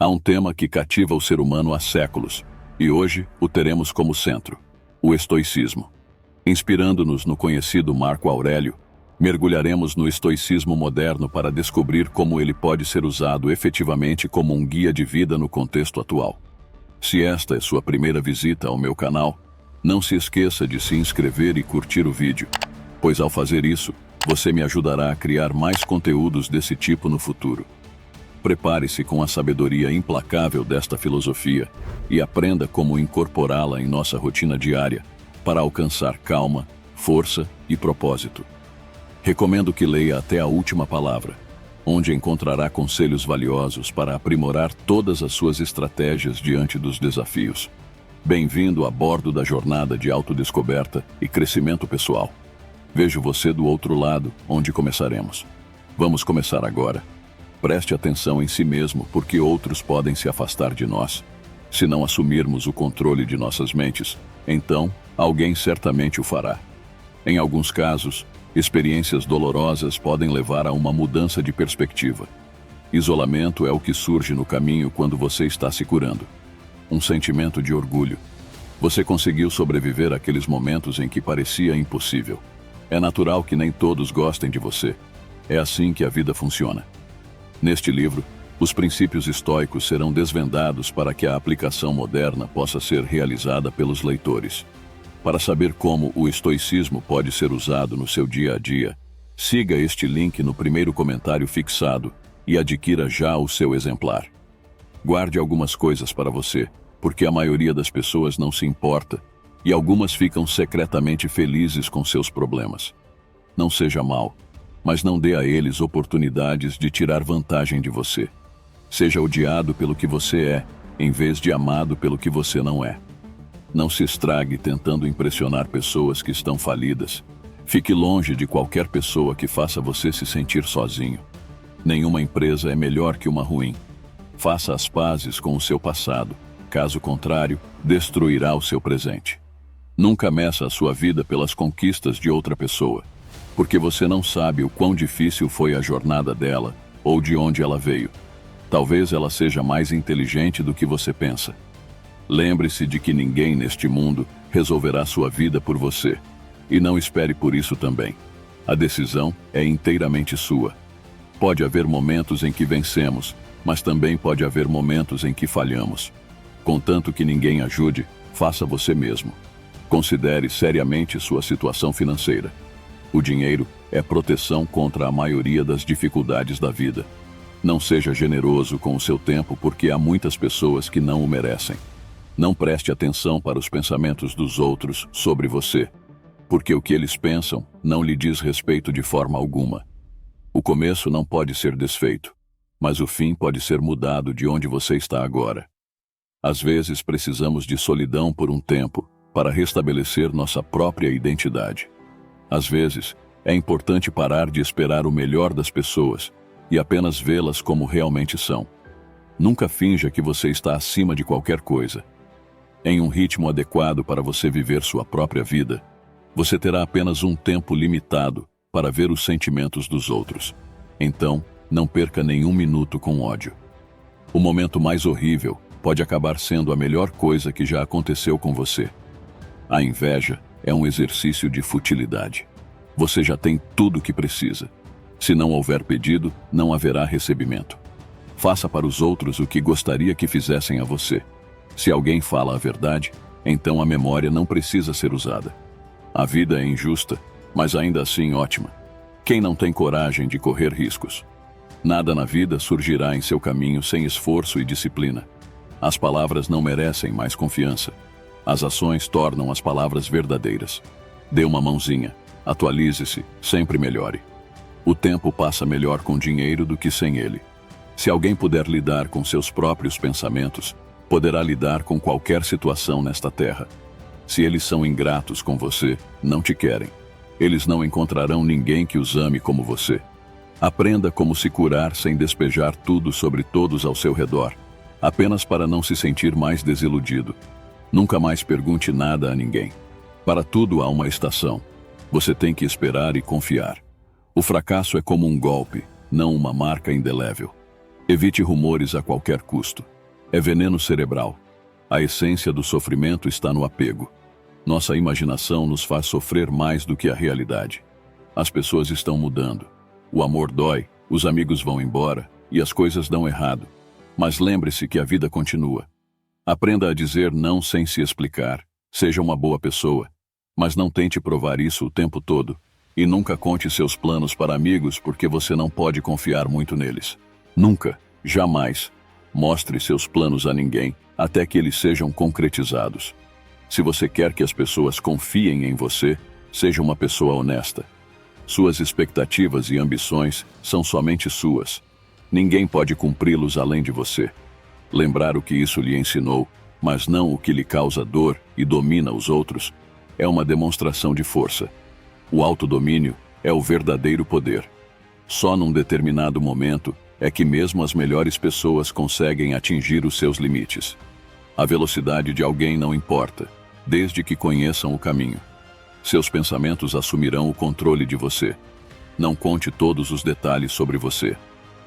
Há um tema que cativa o ser humano há séculos, e hoje o teremos como centro: o estoicismo. Inspirando-nos no conhecido Marco Aurélio, mergulharemos no estoicismo moderno para descobrir como ele pode ser usado efetivamente como um guia de vida no contexto atual. Se esta é sua primeira visita ao meu canal, não se esqueça de se inscrever e curtir o vídeo, pois ao fazer isso, você me ajudará a criar mais conteúdos desse tipo no futuro. Prepare-se com a sabedoria implacável desta filosofia e aprenda como incorporá-la em nossa rotina diária para alcançar calma, força e propósito. Recomendo que leia até a última palavra, onde encontrará conselhos valiosos para aprimorar todas as suas estratégias diante dos desafios. Bem-vindo a bordo da jornada de autodescoberta e crescimento pessoal. Vejo você do outro lado, onde começaremos. Vamos começar agora. Preste atenção em si mesmo, porque outros podem se afastar de nós. Se não assumirmos o controle de nossas mentes, então alguém certamente o fará. Em alguns casos, experiências dolorosas podem levar a uma mudança de perspectiva. Isolamento é o que surge no caminho quando você está se curando. Um sentimento de orgulho. Você conseguiu sobreviver àqueles momentos em que parecia impossível. É natural que nem todos gostem de você. É assim que a vida funciona. Neste livro, os princípios estoicos serão desvendados para que a aplicação moderna possa ser realizada pelos leitores. Para saber como o estoicismo pode ser usado no seu dia a dia, siga este link no primeiro comentário fixado e adquira já o seu exemplar. Guarde algumas coisas para você, porque a maioria das pessoas não se importa e algumas ficam secretamente felizes com seus problemas. Não seja mau, mas não dê a eles oportunidades de tirar vantagem de você. Seja odiado pelo que você é, em vez de amado pelo que você não é. Não se estrague tentando impressionar pessoas que estão falidas. Fique longe de qualquer pessoa que faça você se sentir sozinho. Nenhuma empresa é melhor que uma ruim. Faça as pazes com o seu passado. Caso contrário, destruirá o seu presente. Nunca meça a sua vida pelas conquistas de outra pessoa, porque você não sabe o quão difícil foi a jornada dela ou de onde ela veio. Talvez ela seja mais inteligente do que você pensa. Lembre-se de que ninguém neste mundo resolverá sua vida por você, e não espere por isso também. A decisão é inteiramente sua. Pode haver momentos em que vencemos, mas também pode haver momentos em que falhamos. Contanto que ninguém ajude, faça você mesmo. Considere seriamente sua situação financeira. O dinheiro é proteção contra a maioria das dificuldades da vida. Não seja generoso com o seu tempo, porque há muitas pessoas que não o merecem. Não preste atenção para os pensamentos dos outros sobre você, porque o que eles pensam não lhe diz respeito de forma alguma. O começo não pode ser desfeito, mas o fim pode ser mudado de onde você está agora. Às vezes precisamos de solidão por um tempo para restabelecer nossa própria identidade. Às vezes, é importante parar de esperar o melhor das pessoas e apenas vê-las como realmente são. Nunca finja que você está acima de qualquer coisa. Em um ritmo adequado para você viver sua própria vida, você terá apenas um tempo limitado para ver os sentimentos dos outros. Então, não perca nenhum minuto com ódio. O momento mais horrível pode acabar sendo a melhor coisa que já aconteceu com você. A inveja é um exercício de futilidade. Você já tem tudo o que precisa. Se não houver pedido, não haverá recebimento. Faça para os outros o que gostaria que fizessem a você. Se alguém fala a verdade, então a memória não precisa ser usada. A vida é injusta, mas ainda assim ótima. Quem não tem coragem de correr riscos? Nada na vida surgirá em seu caminho sem esforço e disciplina. As palavras não merecem mais confiança. As ações tornam as palavras verdadeiras. Dê uma mãozinha, atualize-se, sempre melhore. O tempo passa melhor com dinheiro do que sem ele. Se alguém puder lidar com seus próprios pensamentos, poderá lidar com qualquer situação nesta terra. Se eles são ingratos com você, não te querem. Eles não encontrarão ninguém que os ame como você. Aprenda como se curar sem despejar tudo sobre todos ao seu redor, apenas para não se sentir mais desiludido. Nunca mais pergunte nada a ninguém. Para tudo há uma estação. Você tem que esperar e confiar. O fracasso é como um golpe, não uma marca indelével. Evite rumores a qualquer custo. É veneno cerebral. A essência do sofrimento está no apego. Nossa imaginação nos faz sofrer mais do que a realidade. As pessoas estão mudando. O amor dói, os amigos vão embora e as coisas dão errado. Mas lembre-se que a vida continua. Aprenda a dizer não sem se explicar. Seja uma boa pessoa, mas não tente provar isso o tempo todo. E nunca conte seus planos para amigos porque você não pode confiar muito neles. Nunca, jamais, mostre seus planos a ninguém até que eles sejam concretizados. Se você quer que as pessoas confiem em você, seja uma pessoa honesta. Suas expectativas e ambições são somente suas. Ninguém pode cumpri-los além de você. Lembrar o que isso lhe ensinou, mas não o que lhe causa dor e domina os outros, é uma demonstração de força. O autodomínio é o verdadeiro poder. Só num determinado momento é que mesmo as melhores pessoas conseguem atingir os seus limites. A velocidade de alguém não importa, desde que conheçam o caminho. Seus pensamentos assumirão o controle de você. Não conte todos os detalhes sobre você.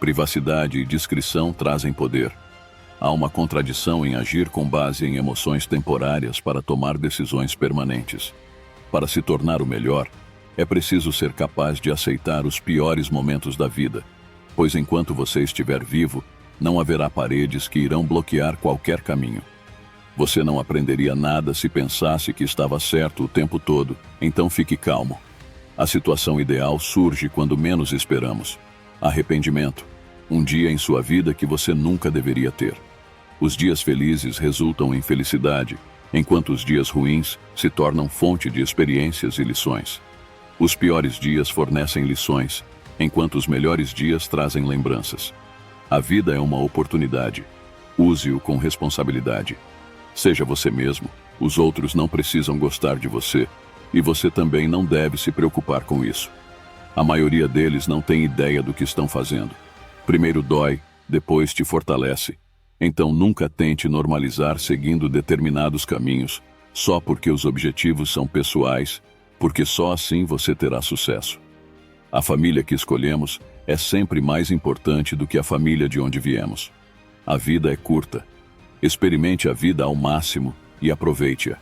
Privacidade e discrição trazem poder. Há uma contradição em agir com base em emoções temporárias para tomar decisões permanentes. Para se tornar o melhor, é preciso ser capaz de aceitar os piores momentos da vida, pois enquanto você estiver vivo, não haverá paredes que irão bloquear qualquer caminho. Você não aprenderia nada se pensasse que estava certo o tempo todo, então fique calmo. A situação ideal surge quando menos esperamos. Arrependimento. Um dia em sua vida que você nunca deveria ter. Os dias felizes resultam em felicidade, enquanto os dias ruins se tornam fonte de experiências e lições. Os piores dias fornecem lições, enquanto os melhores dias trazem lembranças. A vida é uma oportunidade. Use-o com responsabilidade. Seja você mesmo, os outros não precisam gostar de você, e você também não deve se preocupar com isso. A maioria deles não tem ideia do que estão fazendo. Primeiro dói, depois te fortalece. Então nunca tente normalizar seguindo determinados caminhos, só porque os objetivos são pessoais, porque só assim você terá sucesso. A família que escolhemos é sempre mais importante do que a família de onde viemos. A vida é curta. Experimente a vida ao máximo e aproveite-a.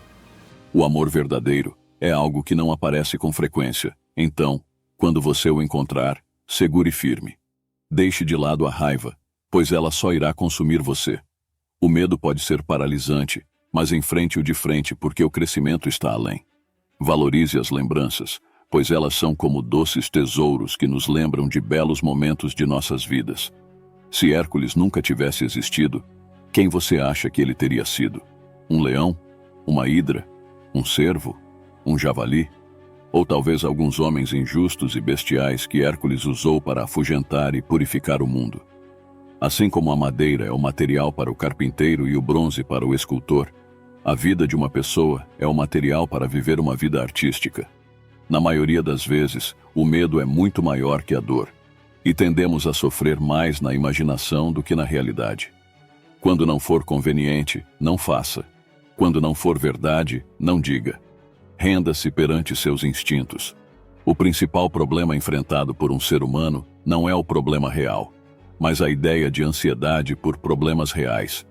O amor verdadeiro é algo que não aparece com frequência. Então, quando você o encontrar, segure firme. Deixe de lado a raiva, pois ela só irá consumir você. O medo pode ser paralisante, mas enfrente-o de frente porque o crescimento está além. Valorize as lembranças, pois elas são como doces tesouros que nos lembram de belos momentos de nossas vidas. Se Hércules nunca tivesse existido, quem você acha que ele teria sido? Um leão? Uma hidra? Um cervo? Um javali? Ou talvez alguns homens injustos e bestiais que Hércules usou para afugentar e purificar o mundo. Assim como a madeira é o material para o carpinteiro e o bronze para o escultor, a vida de uma pessoa é o material para viver uma vida artística. Na maioria das vezes, o medo é muito maior que a dor, e tendemos a sofrer mais na imaginação do que na realidade. Quando não for conveniente, não faça. Quando não for verdade, não diga. Renda-se perante seus instintos. O principal problema enfrentado por um ser humano não é o problema real, mas a ideia de ansiedade por problemas reais.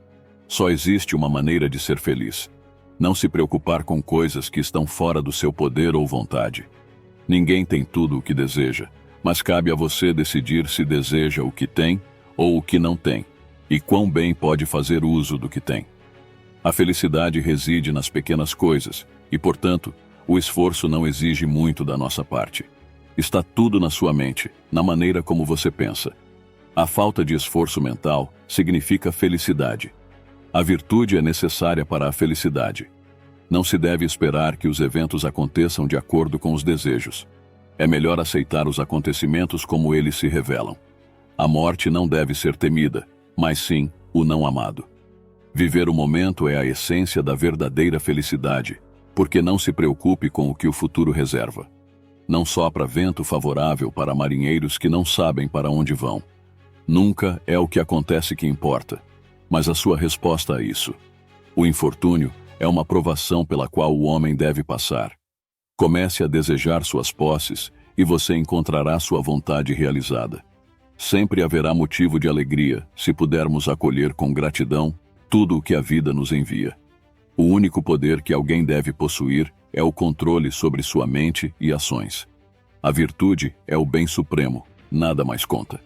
Só existe uma maneira de ser feliz. Não se preocupar com coisas que estão fora do seu poder ou vontade. Ninguém tem tudo o que deseja, mas cabe a você decidir se deseja o que tem ou o que não tem, e quão bem pode fazer uso do que tem. A felicidade reside nas pequenas coisas, e, portanto, o esforço não exige muito da nossa parte. Está tudo na sua mente, na maneira como você pensa. A falta de esforço mental significa felicidade. A virtude é necessária para a felicidade. Não se deve esperar que os eventos aconteçam de acordo com os desejos. É melhor aceitar os acontecimentos como eles se revelam. A morte não deve ser temida, mas sim o não amado. Viver o momento é a essência da verdadeira felicidade, porque não se preocupe com o que o futuro reserva. Não sopra vento favorável para marinheiros que não sabem para onde vão. Nunca é o que acontece que importa, mas a sua resposta a isso. O infortúnio é uma provação pela qual o homem deve passar. Comece a desejar suas posses e você encontrará sua vontade realizada. Sempre haverá motivo de alegria se pudermos acolher com gratidão tudo o que a vida nos envia. O único poder que alguém deve possuir é o controle sobre sua mente e ações. A virtude é o bem supremo, nada mais conta.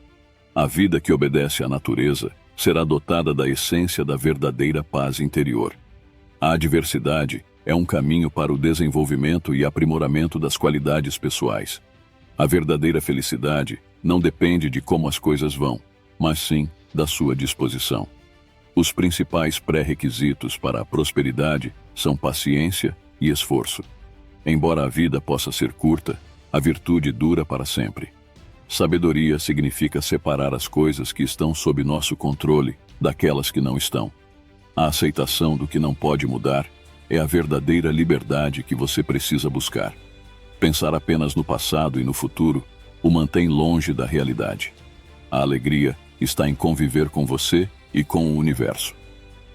A vida que obedece à natureza será dotada da essência da verdadeira paz interior. A adversidade é um caminho para o desenvolvimento e aprimoramento das qualidades pessoais. A verdadeira felicidade não depende de como as coisas vão, mas sim da sua disposição. Os principais pré-requisitos para a prosperidade são paciência e esforço. Embora a vida possa ser curta, a virtude dura para sempre. Sabedoria significa separar as coisas que estão sob nosso controle daquelas que não estão. A aceitação do que não pode mudar é a verdadeira liberdade que você precisa buscar. Pensar apenas no passado e no futuro o mantém longe da realidade. A alegria está em conviver com você e com o universo.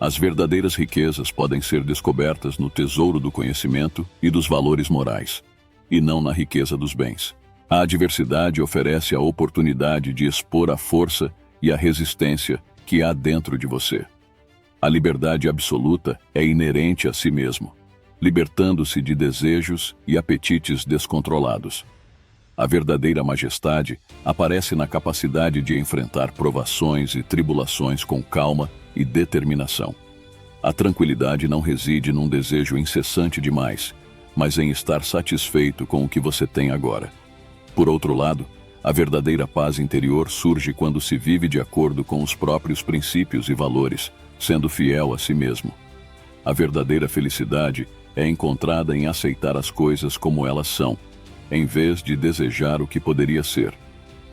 As verdadeiras riquezas podem ser descobertas no tesouro do conhecimento e dos valores morais, e não na riqueza dos bens. A adversidade oferece a oportunidade de expor a força e a resistência que há dentro de você. A liberdade absoluta é inerente a si mesmo, libertando-se de desejos e apetites descontrolados. A verdadeira majestade aparece na capacidade de enfrentar provações e tribulações com calma e determinação. A tranquilidade não reside num desejo incessante demais, mas em estar satisfeito com o que você tem agora. Por outro lado, a verdadeira paz interior surge quando se vive de acordo com os próprios princípios e valores, sendo fiel a si mesmo. A verdadeira felicidade é encontrada em aceitar as coisas como elas são, em vez de desejar o que poderia ser.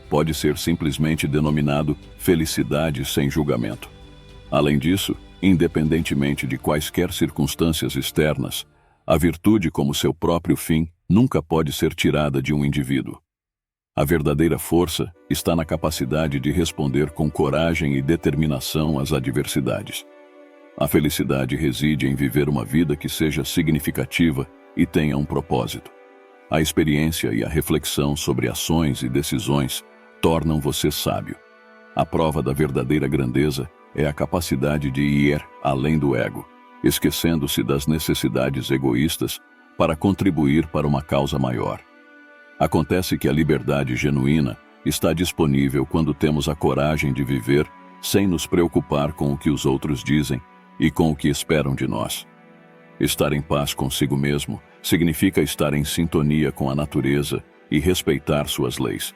Pode ser simplesmente denominado felicidade sem julgamento. Além disso, independentemente de quaisquer circunstâncias externas, a virtude como seu próprio fim nunca pode ser tirada de um indivíduo. A verdadeira força está na capacidade de responder com coragem e determinação às adversidades. A felicidade reside em viver uma vida que seja significativa e tenha um propósito. A experiência e a reflexão sobre ações e decisões tornam você sábio. A prova da verdadeira grandeza é a capacidade de ir além do ego, esquecendo-se das necessidades egoístas para contribuir para uma causa maior. Acontece que a liberdade genuína está disponível quando temos a coragem de viver sem nos preocupar com o que os outros dizem e com o que esperam de nós. Estar em paz consigo mesmo significa estar em sintonia com a natureza e respeitar suas leis.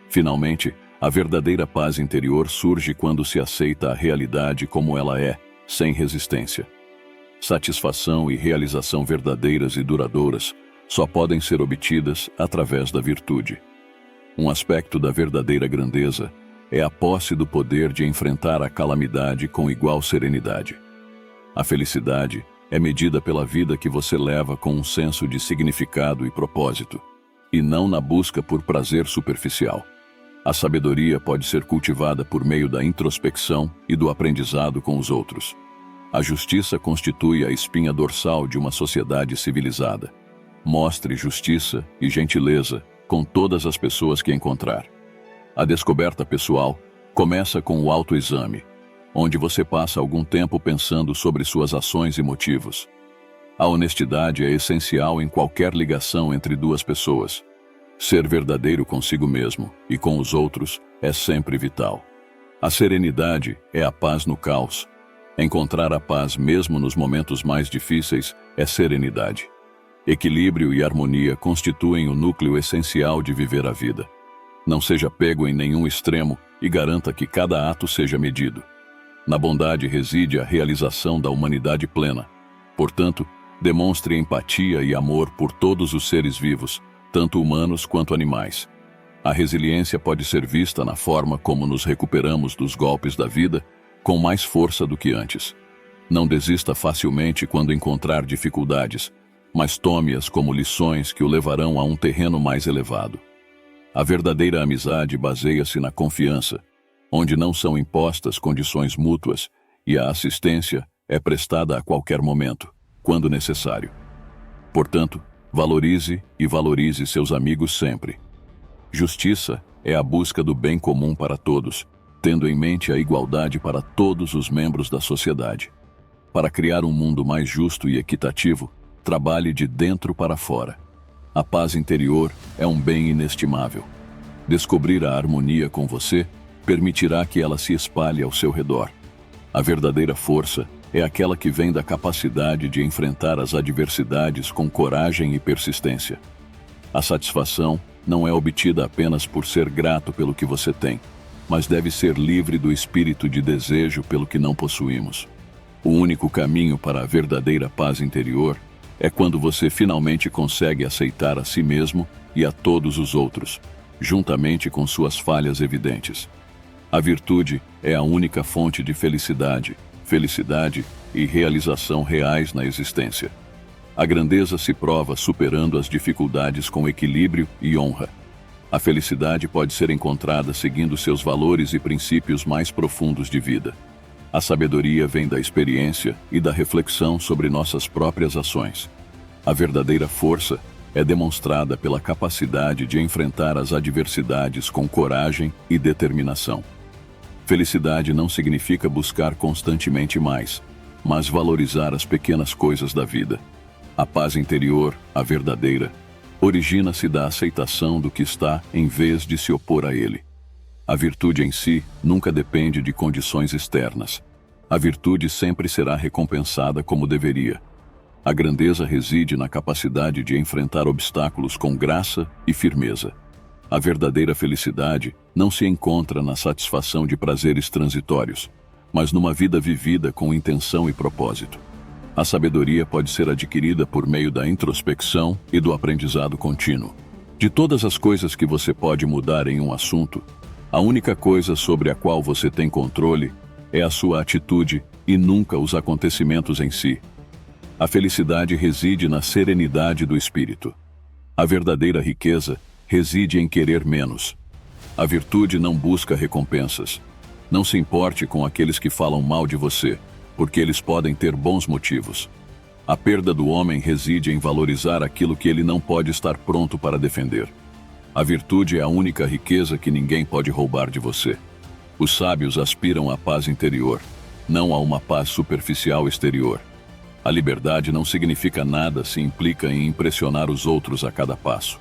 Finalmente, a verdadeira paz interior surge quando se aceita a realidade como ela é, sem resistência. Satisfação e realização verdadeiras e duradouras só podem ser obtidas através da virtude. Um aspecto da verdadeira grandeza é a posse do poder de enfrentar a calamidade com igual serenidade. A felicidade é medida pela vida que você leva com um senso de significado e propósito, e não na busca por prazer superficial. A sabedoria pode ser cultivada por meio da introspecção e do aprendizado com os outros. A justiça constitui a espinha dorsal de uma sociedade civilizada. Mostre justiça e gentileza com todas as pessoas que encontrar. A descoberta pessoal começa com o autoexame, onde você passa algum tempo pensando sobre suas ações e motivos. A honestidade é essencial em qualquer ligação entre duas pessoas. Ser verdadeiro consigo mesmo e com os outros é sempre vital. A serenidade é a paz no caos. Encontrar a paz mesmo nos momentos mais difíceis é serenidade. Equilíbrio e harmonia constituem o núcleo essencial de viver a vida. Não seja pego em nenhum extremo e garanta que cada ato seja medido. Na bondade reside a realização da humanidade plena. Portanto, demonstre empatia e amor por todos os seres vivos, tanto humanos quanto animais. A resiliência pode ser vista na forma como nos recuperamos dos golpes da vida com mais força do que antes. Não desista facilmente quando encontrar dificuldades, mas tome-as como lições que o levarão a um terreno mais elevado. A verdadeira amizade baseia-se na confiança, onde não são impostas condições mútuas e a assistência é prestada a qualquer momento, quando necessário. Portanto, valorize e valorize seus amigos sempre. Justiça é a busca do bem comum para todos, tendo em mente a igualdade para todos os membros da sociedade. Para criar um mundo mais justo e equitativo, trabalhe de dentro para fora. A paz interior é um bem inestimável. Descobrir a harmonia com você permitirá que ela se espalhe ao seu redor. A verdadeira força é aquela que vem da capacidade de enfrentar as adversidades com coragem e persistência. A satisfação não é obtida apenas por ser grato pelo que você tem, mas deve ser livre do espírito de desejo pelo que não possuímos. O único caminho para a verdadeira paz interior é quando você finalmente consegue aceitar a si mesmo e a todos os outros, juntamente com suas falhas evidentes. A virtude é a única fonte de felicidade e realização reais na existência. A grandeza se prova superando as dificuldades com equilíbrio e honra. A felicidade pode ser encontrada seguindo seus valores e princípios mais profundos de vida. A sabedoria vem da experiência e da reflexão sobre nossas próprias ações. A verdadeira força é demonstrada pela capacidade de enfrentar as adversidades com coragem e determinação. Felicidade não significa buscar constantemente mais, mas valorizar as pequenas coisas da vida. A paz interior, a verdadeira, origina-se da aceitação do que está em vez de se opor a ele. A virtude em si nunca depende de condições externas. A virtude sempre será recompensada como deveria. A grandeza reside na capacidade de enfrentar obstáculos com graça e firmeza. A verdadeira felicidade não se encontra na satisfação de prazeres transitórios, mas numa vida vivida com intenção e propósito. A sabedoria pode ser adquirida por meio da introspecção e do aprendizado contínuo. De todas as coisas que você pode mudar em um assunto, a única coisa sobre a qual você tem controle é a sua atitude e nunca os acontecimentos em si. A felicidade reside na serenidade do espírito. A verdadeira riqueza reside em querer menos. A virtude não busca recompensas. Não se importe com aqueles que falam mal de você, porque eles podem ter bons motivos. A perda do homem reside em valorizar aquilo que ele não pode estar pronto para defender. A virtude é a única riqueza que ninguém pode roubar de você. Os sábios aspiram à paz interior, não a uma paz superficial exterior. A liberdade não significa nada se implica em impressionar os outros a cada passo.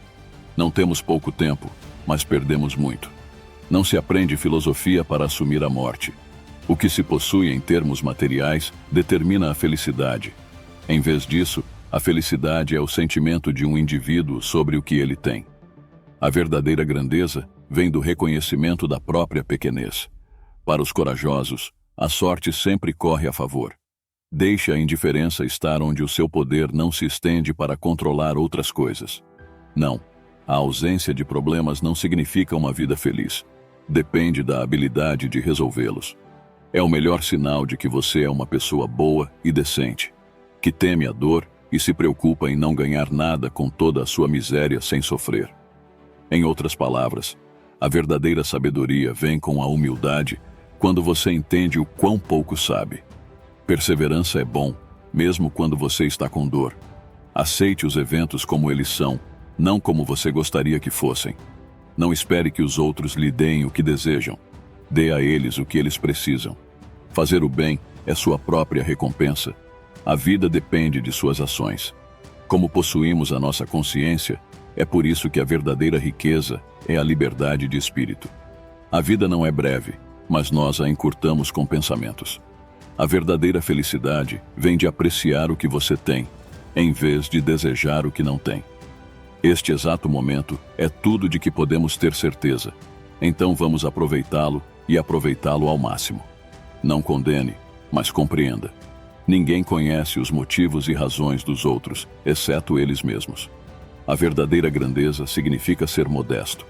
Não temos pouco tempo, mas perdemos muito. Não se aprende filosofia para assumir a morte. O que se possui em termos materiais determina a felicidade. Em vez disso, a felicidade é o sentimento de um indivíduo sobre o que ele tem. A verdadeira grandeza vem do reconhecimento da própria pequenez. Para os corajosos, a sorte sempre corre a favor. Deixe a indiferença estar onde o seu poder não se estende para controlar outras coisas. Não, a ausência de problemas não significa uma vida feliz. Depende da habilidade de resolvê-los. É o melhor sinal de que você é uma pessoa boa e decente, que teme a dor e se preocupa em não ganhar nada com toda a sua miséria sem sofrer. Em outras palavras, a verdadeira sabedoria vem com a humildade quando você entende o quão pouco sabe. Perseverança é bom, mesmo quando você está com dor. Aceite os eventos como eles são, não como você gostaria que fossem. Não espere que os outros lhe deem o que desejam. Dê a eles o que eles precisam. Fazer o bem é sua própria recompensa. A vida depende de suas ações. Como possuímos a nossa consciência, é por isso que a verdadeira riqueza é a liberdade de espírito. A vida não é breve, mas nós a encurtamos com pensamentos. A verdadeira felicidade vem de apreciar o que você tem, em vez de desejar o que não tem. Este exato momento é tudo de que podemos ter certeza. Então vamos aproveitá-lo e aproveitá-lo ao máximo. Não condene, mas compreenda. Ninguém conhece os motivos e razões dos outros, exceto eles mesmos. A verdadeira grandeza significa ser modesto.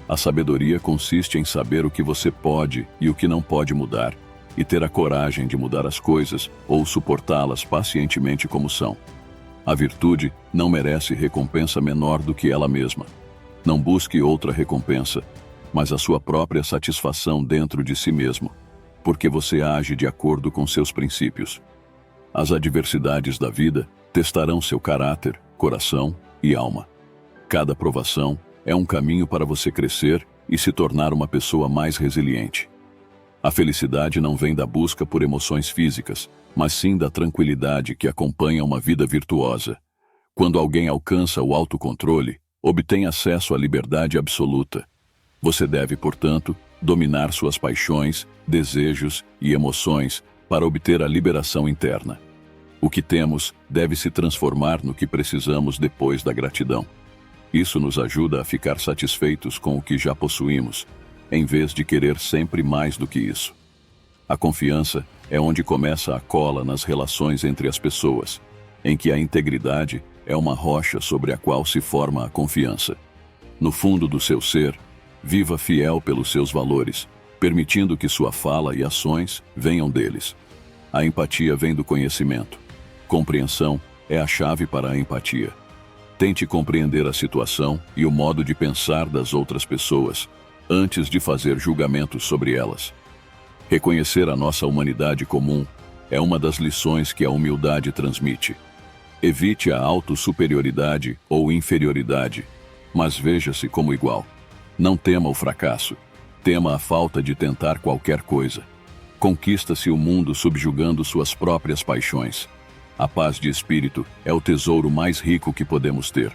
A sabedoria consiste em saber o que você pode e o que não pode mudar, e ter a coragem de mudar as coisas ou suportá-las pacientemente como são. A virtude não merece recompensa menor do que ela mesma. Não busque outra recompensa, mas a sua própria satisfação dentro de si mesmo, porque você age de acordo com seus princípios. As adversidades da vida testarão seu caráter, coração e alma. Cada provação é um caminho para você crescer e se tornar uma pessoa mais resiliente. A felicidade não vem da busca por emoções físicas, mas sim da tranquilidade que acompanha uma vida virtuosa. Quando alguém alcança o autocontrole, obtém acesso à liberdade absoluta. Você deve, portanto, dominar suas paixões, desejos e emoções para obter a liberação interna. O que temos deve se transformar no que precisamos depois da gratidão. Isso nos ajuda a ficar satisfeitos com o que já possuímos, em vez de querer sempre mais do que isso. A confiança é onde começa a cola nas relações entre as pessoas, em que a integridade é uma rocha sobre a qual se forma a confiança. No fundo do seu ser, viva fiel pelos seus valores, permitindo que sua fala e ações venham deles. A empatia vem do conhecimento. Compreensão é a chave para a empatia. Tente compreender a situação e o modo de pensar das outras pessoas, antes de fazer julgamentos sobre elas. Reconhecer a nossa humanidade comum é uma das lições que a humildade transmite. Evite a autossuperioridade ou inferioridade, mas veja-se como igual. Não tema o fracasso, tema a falta de tentar qualquer coisa. Conquista-se o mundo subjugando suas próprias paixões. A paz de espírito é o tesouro mais rico que podemos ter.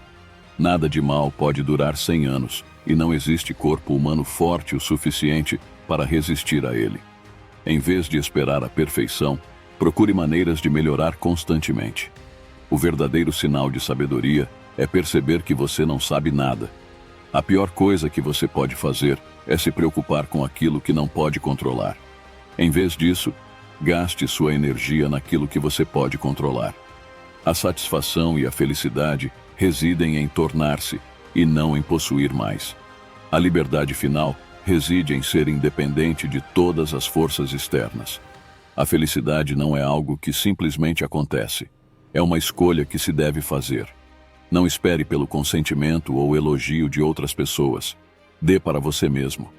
Nada de mal pode durar 100 anos, e não existe corpo humano forte o suficiente para resistir a ele. Em vez de esperar a perfeição, procure maneiras de melhorar constantemente. O verdadeiro sinal de sabedoria é perceber que você não sabe nada. A pior coisa que você pode fazer é se preocupar com aquilo que não pode controlar. Em vez disso, gaste sua energia naquilo que você pode controlar. A satisfação e a felicidade residem em tornar-se e não em possuir mais. A liberdade final reside em ser independente de todas as forças externas. A felicidade não é algo que simplesmente acontece. É uma escolha que se deve fazer. Não espere pelo consentimento ou elogio de outras pessoas. Dê para você mesmo.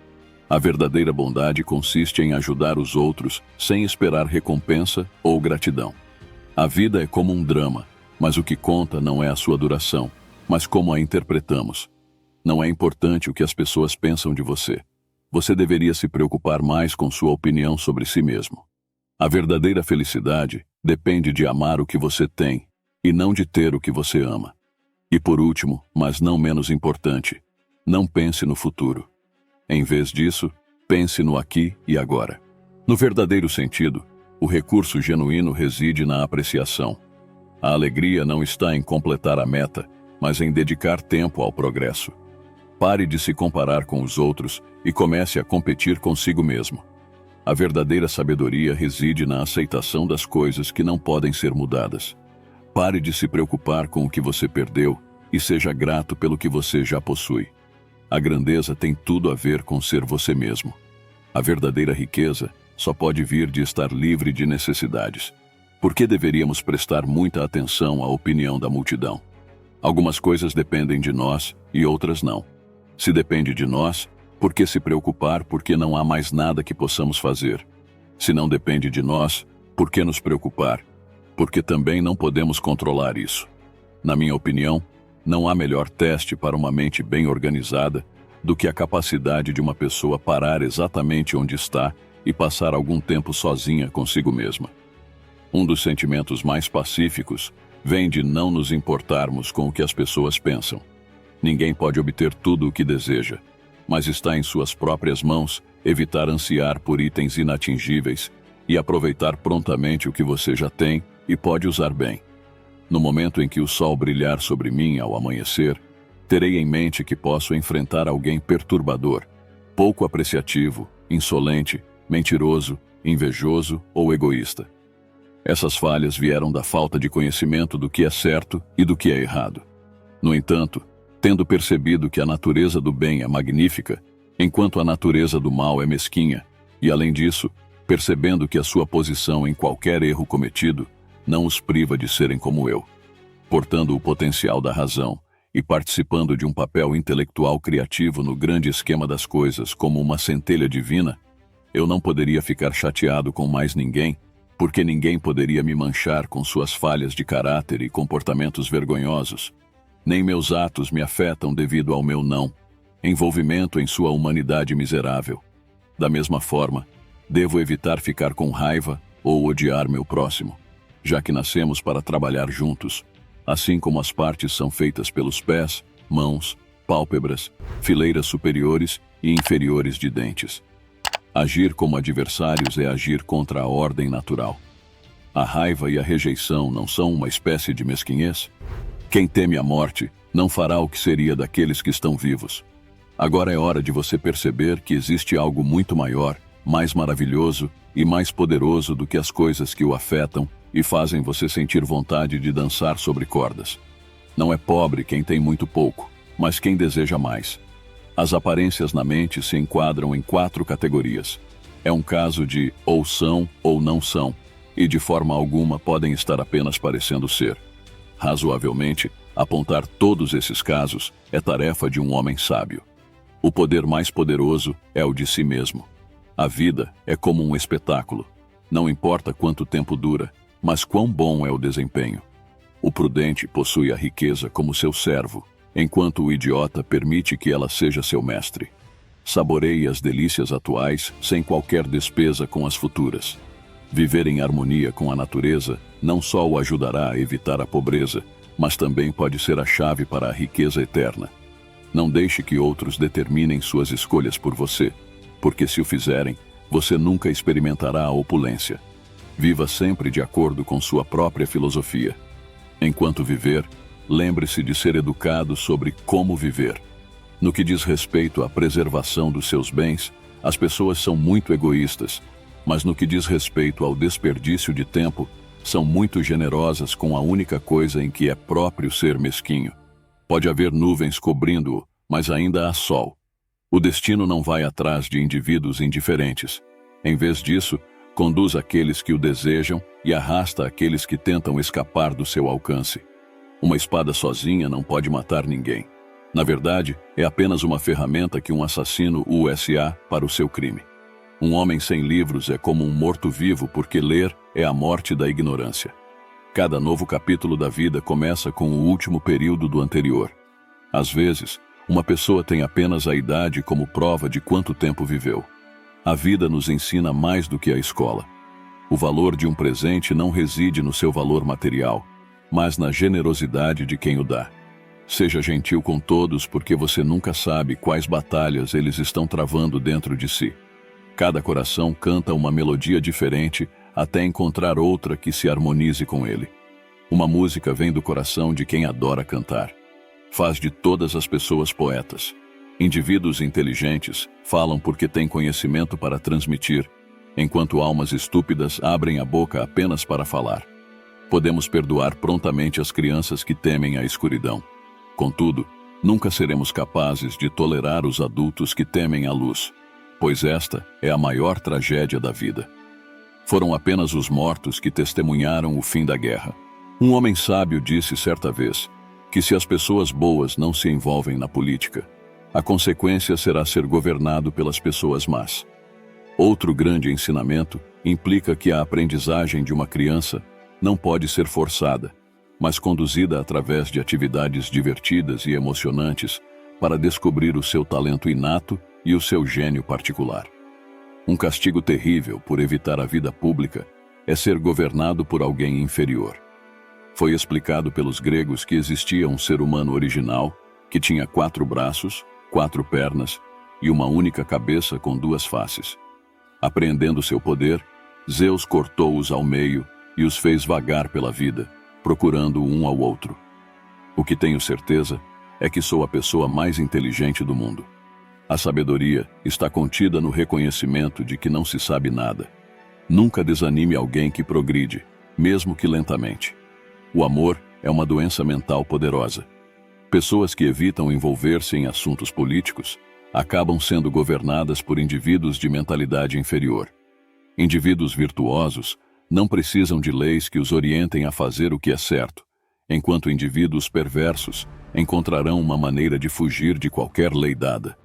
A verdadeira bondade consiste em ajudar os outros sem esperar recompensa ou gratidão. A vida é como um drama, mas o que conta não é a sua duração, mas como a interpretamos. Não é importante o que as pessoas pensam de você. Você deveria se preocupar mais com sua opinião sobre si mesmo. A verdadeira felicidade depende de amar o que você tem e não de ter o que você ama. E por último, mas não menos importante, não pense no futuro. Em vez disso, pense no aqui e agora. No verdadeiro sentido, o recurso genuíno reside na apreciação. A alegria não está em completar a meta, mas em dedicar tempo ao progresso. Pare de se comparar com os outros e comece a competir consigo mesmo. A verdadeira sabedoria reside na aceitação das coisas que não podem ser mudadas. Pare de se preocupar com o que você perdeu e seja grato pelo que você já possui. A grandeza tem tudo a ver com ser você mesmo. A verdadeira riqueza só pode vir de estar livre de necessidades. Por que deveríamos prestar muita atenção à opinião da multidão? Algumas coisas dependem de nós e outras não. Se depende de nós, por que se preocupar porque não há mais nada que possamos fazer? Se não depende de nós, por que nos preocupar? Porque também não podemos controlar isso. Na minha opinião, não há melhor teste para uma mente bem organizada do que a capacidade de uma pessoa parar exatamente onde está e passar algum tempo sozinha consigo mesma. Um dos sentimentos mais pacíficos vem de não nos importarmos com o que as pessoas pensam. Ninguém pode obter tudo o que deseja, mas está em suas próprias mãos evitar ansiar por itens inatingíveis e aproveitar prontamente o que você já tem e pode usar bem. No momento em que o sol brilhar sobre mim ao amanhecer, terei em mente que posso enfrentar alguém perturbador, pouco apreciativo, insolente, mentiroso, invejoso ou egoísta. Essas falhas vieram da falta de conhecimento do que é certo e do que é errado. No entanto, tendo percebido que a natureza do bem é magnífica, enquanto a natureza do mal é mesquinha, e além disso, percebendo que a sua posição em qualquer erro cometido não os priva de serem como eu, portando o potencial da razão e participando de um papel intelectual criativo no grande esquema das coisas como uma centelha divina, eu não poderia ficar chateado com mais ninguém, porque ninguém poderia me manchar com suas falhas de caráter e comportamentos vergonhosos. Nem meus atos me afetam devido ao meu envolvimento em sua humanidade miserável. Da mesma forma, Devo evitar ficar com raiva ou odiar meu próximo, já que nascemos para trabalhar juntos, assim como as partes são feitas pelos pés, mãos, pálpebras, fileiras superiores e inferiores de dentes. Agir como adversários é agir contra a ordem natural. A raiva e a rejeição não são uma espécie de mesquinhez? Quem teme a morte não fará o que seria daqueles que estão vivos. Agora é hora de você perceber que existe algo muito maior, mais maravilhoso e mais poderoso do que as coisas que o afetam e fazem você sentir vontade de dançar sobre cordas. Não é pobre quem tem muito pouco, mas quem deseja mais. As aparências na mente se enquadram em 4 categorias. É um caso de ou são ou não são, e de forma alguma podem estar apenas parecendo ser. Razoavelmente, apontar todos esses casos é tarefa de um homem sábio. O poder mais poderoso é o de si mesmo. A vida é como um espetáculo. Não importa quanto tempo dura, mas quão bom é o desempenho. O prudente possui a riqueza como seu servo, enquanto o idiota permite que ela seja seu mestre. Saboreie as delícias atuais sem qualquer despesa com as futuras. Viver em harmonia com a natureza não só o ajudará a evitar a pobreza, mas também pode ser a chave para a riqueza eterna. Não deixe que outros determinem suas escolhas por você, porque se o fizerem, você nunca experimentará a opulência. Viva sempre de acordo com sua própria filosofia. Enquanto viver, lembre-se de ser educado sobre como viver. No que diz respeito à preservação dos seus bens, as pessoas são muito egoístas, mas no que diz respeito ao desperdício de tempo, são muito generosas com a única coisa em que é próprio ser mesquinho. Pode haver nuvens cobrindo-o, mas ainda há sol. O destino não vai atrás de indivíduos indiferentes. Em vez disso, conduz aqueles que o desejam e arrasta aqueles que tentam escapar do seu alcance. Uma espada sozinha não pode matar ninguém. Na verdade, é apenas uma ferramenta que um assassino usa para o seu crime. Um homem sem livros é como um morto-vivo porque ler é a morte da ignorância. Cada novo capítulo da vida começa com o último período do anterior. Às vezes, uma pessoa tem apenas a idade como prova de quanto tempo viveu. A vida nos ensina mais do que a escola. O valor de um presente não reside no seu valor material, mas na generosidade de quem o dá. Seja gentil com todos, porque você nunca sabe quais batalhas eles estão travando dentro de si. Cada coração canta uma melodia diferente até encontrar outra que se harmonize com ele. Uma música vem do coração de quem adora cantar. Faz de todas as pessoas poetas. Indivíduos inteligentes falam porque têm conhecimento para transmitir, enquanto almas estúpidas abrem a boca apenas para falar. Podemos perdoar prontamente as crianças que temem a escuridão. Contudo, nunca seremos capazes de tolerar os adultos que temem a luz, pois esta é a maior tragédia da vida. Foram apenas os mortos que testemunharam o fim da guerra. Um homem sábio disse certa vez que se as pessoas boas não se envolvem na política, a consequência será ser governado pelas pessoas más. Outro grande ensinamento implica que a aprendizagem de uma criança não pode ser forçada, mas conduzida através de atividades divertidas e emocionantes para descobrir o seu talento inato e o seu gênio particular. Um castigo terrível por evitar a vida pública é ser governado por alguém inferior. Foi explicado pelos gregos que existia um ser humano original que tinha 4 braços, 4 pernas e uma única cabeça com 2 faces. Apreendendo seu poder, Zeus cortou-os ao meio e os fez vagar pela vida, procurando um ao outro. O que tenho certeza é que sou a pessoa mais inteligente do mundo. A sabedoria está contida no reconhecimento de que não se sabe nada. Nunca desanime alguém que progride, mesmo que lentamente. O amor é uma doença mental poderosa. Pessoas que evitam envolver-se em assuntos políticos acabam sendo governadas por indivíduos de mentalidade inferior. Indivíduos virtuosos não precisam de leis que os orientem a fazer o que é certo, enquanto indivíduos perversos encontrarão uma maneira de fugir de qualquer lei dada.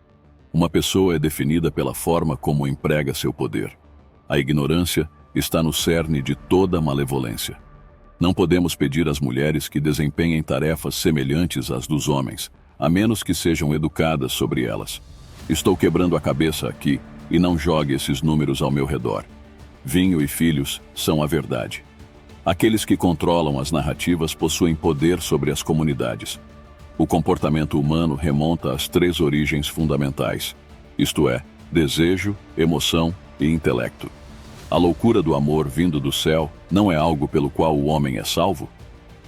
Uma pessoa é definida pela forma como emprega seu poder. A ignorância está no cerne de toda a malevolência. Não podemos pedir às mulheres que desempenhem tarefas semelhantes às dos homens, a menos que sejam educadas sobre elas. Estou quebrando a cabeça aqui, e não jogue esses números ao meu redor. Vinho e filhos são a verdade. Aqueles que controlam as narrativas possuem poder sobre as comunidades. O comportamento humano remonta às 3 origens fundamentais, isto é, desejo, emoção e intelecto. A loucura do amor vindo do céu não é algo pelo qual o homem é salvo?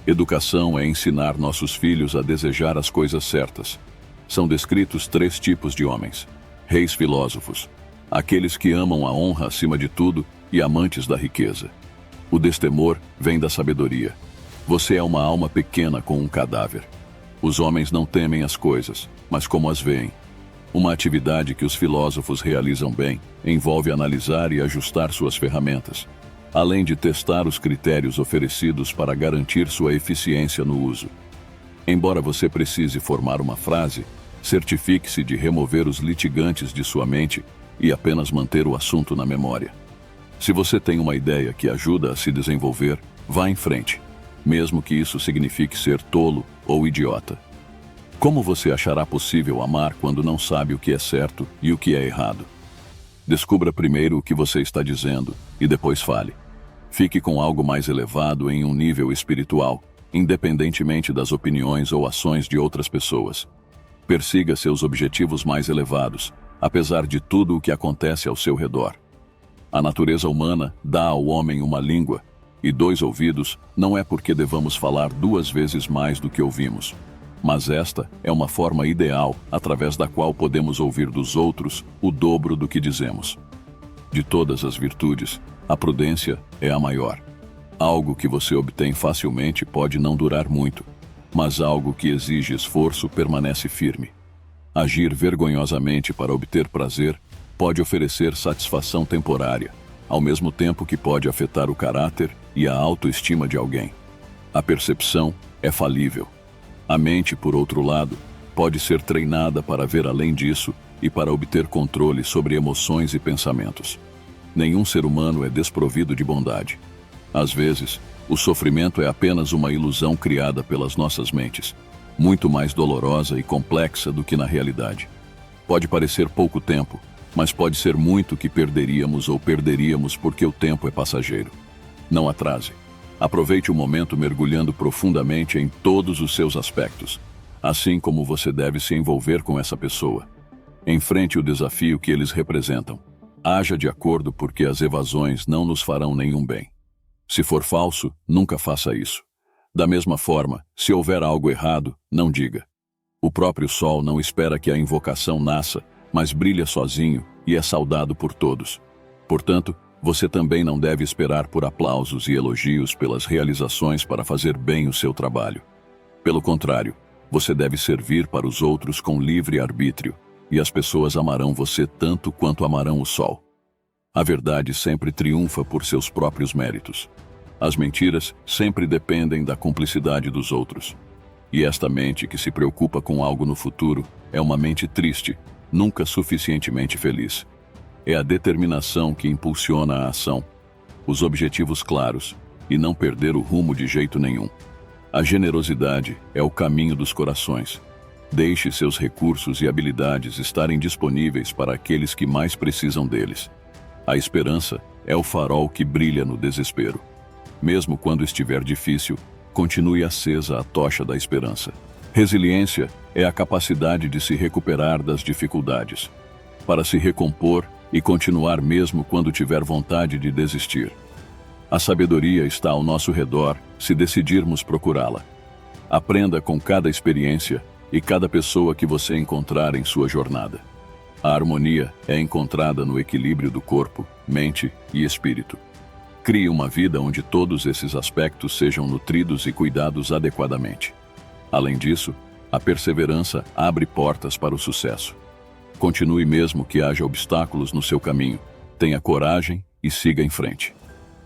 Educação é ensinar nossos filhos a desejar as coisas certas. São descritos 3 tipos de homens: reis filósofos, aqueles que amam a honra acima de tudo e amantes da riqueza. O destemor vem da sabedoria. Você é uma alma pequena com um cadáver. Os homens não temem as coisas, mas como as veem. Uma atividade que os filósofos realizam bem envolve analisar e ajustar suas ferramentas, além de testar os critérios oferecidos para garantir sua eficiência no uso. Embora você precise formar uma frase, certifique-se de remover os litigantes de sua mente e apenas manter o assunto na memória. Se você tem uma ideia que ajuda a se desenvolver, vá em frente, mesmo que isso signifique ser tolo ou idiota. Como você achará possível amar quando não sabe o que é certo e o que é errado? Descubra primeiro o que você está dizendo e depois fale. Fique com algo mais elevado em um nível espiritual, independentemente das opiniões ou ações de outras pessoas. Persiga seus objetivos mais elevados, apesar de tudo o que acontece ao seu redor. A natureza humana dá ao homem uma língua e 2 ouvidos não é porque devamos falar 2 vezes mais do que ouvimos. Mas esta é uma forma ideal através da qual podemos ouvir dos outros o dobro do que dizemos. De todas as virtudes, a prudência é a maior. Algo que você obtém facilmente pode não durar muito, mas algo que exige esforço permanece firme. Agir vergonhosamente para obter prazer pode oferecer satisfação temporária, ao mesmo tempo que pode afetar o caráter e a autoestima de alguém. A percepção é falível. A mente, por outro lado, pode ser treinada para ver além disso e para obter controle sobre emoções e pensamentos. Nenhum ser humano é desprovido de bondade. Às vezes, o sofrimento é apenas uma ilusão criada pelas nossas mentes, muito mais dolorosa e complexa do que na realidade. Pode parecer pouco tempo, mas pode ser muito que perderíamos ou perderíamos porque o tempo é passageiro. Não atrase. Aproveite o momento mergulhando profundamente em todos os seus aspectos, assim como você deve se envolver com essa pessoa. Enfrente o desafio que eles representam. Haja de acordo porque as evasões não nos farão nenhum bem. Se for falso, nunca faça isso. Da mesma forma, se houver algo errado, não diga. O próprio sol não espera que a invocação nasça, mas brilha sozinho e é saudado por todos. Portanto, você também não deve esperar por aplausos e elogios pelas realizações para fazer bem o seu trabalho. Pelo contrário, você deve servir para os outros com livre arbítrio, e as pessoas amarão você tanto quanto amarão o sol. A verdade sempre triunfa por seus próprios méritos. As mentiras sempre dependem da cumplicidade dos outros. E esta mente que se preocupa com algo no futuro é uma mente triste, nunca suficientemente feliz. É a determinação que impulsiona a ação, os objetivos claros, e não perder o rumo de jeito nenhum. A generosidade é o caminho dos corações. Deixe seus recursos e habilidades estarem disponíveis para aqueles que mais precisam deles. A esperança é o farol que brilha no desespero. Mesmo quando estiver difícil, continue acesa a tocha da esperança. Resiliência é a capacidade de se recuperar das dificuldades, para se recompor e continuar mesmo quando tiver vontade de desistir. A sabedoria está ao nosso redor se decidirmos procurá-la. Aprenda com cada experiência e cada pessoa que você encontrar em sua jornada. A harmonia é encontrada no equilíbrio do corpo, mente e espírito. Crie uma vida onde todos esses aspectos sejam nutridos e cuidados adequadamente. Além disso, a perseverança abre portas para o sucesso. Continue mesmo que haja obstáculos no seu caminho. Tenha coragem e siga em frente.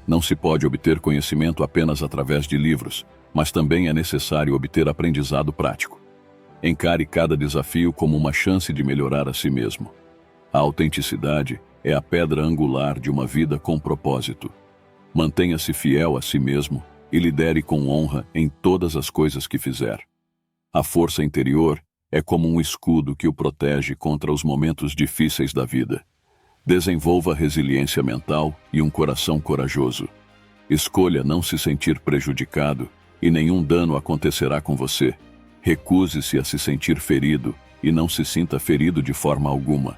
Não se pode obter conhecimento apenas através de livros, mas também é necessário obter aprendizado prático. Encare cada desafio como uma chance de melhorar a si mesmo. A autenticidade é a pedra angular de uma vida com propósito. Mantenha-se fiel a si mesmo e lidere com honra em todas as coisas que fizer. A força interior é como um escudo que o protege contra os momentos difíceis da vida. Desenvolva resiliência mental e um coração corajoso. Escolha não se sentir prejudicado e nenhum dano acontecerá com você. Recuse-se a se sentir ferido e não se sinta ferido de forma alguma.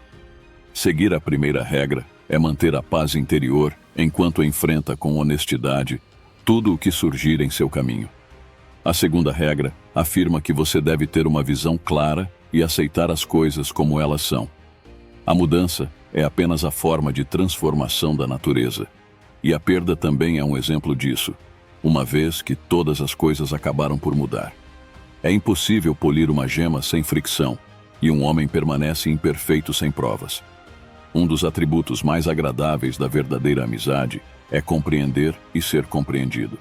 Seguir a primeira regra é manter a paz interior enquanto enfrenta com honestidade tudo o que surgir em seu caminho. A segunda regra afirma que você deve ter uma visão clara e aceitar as coisas como elas são. A mudança é apenas a forma de transformação da natureza. E a perda também é um exemplo disso, uma vez que todas as coisas acabaram por mudar. É impossível polir uma gema sem fricção, e um homem permanece imperfeito sem provas. Um dos atributos mais agradáveis da verdadeira amizade é compreender e ser compreendido.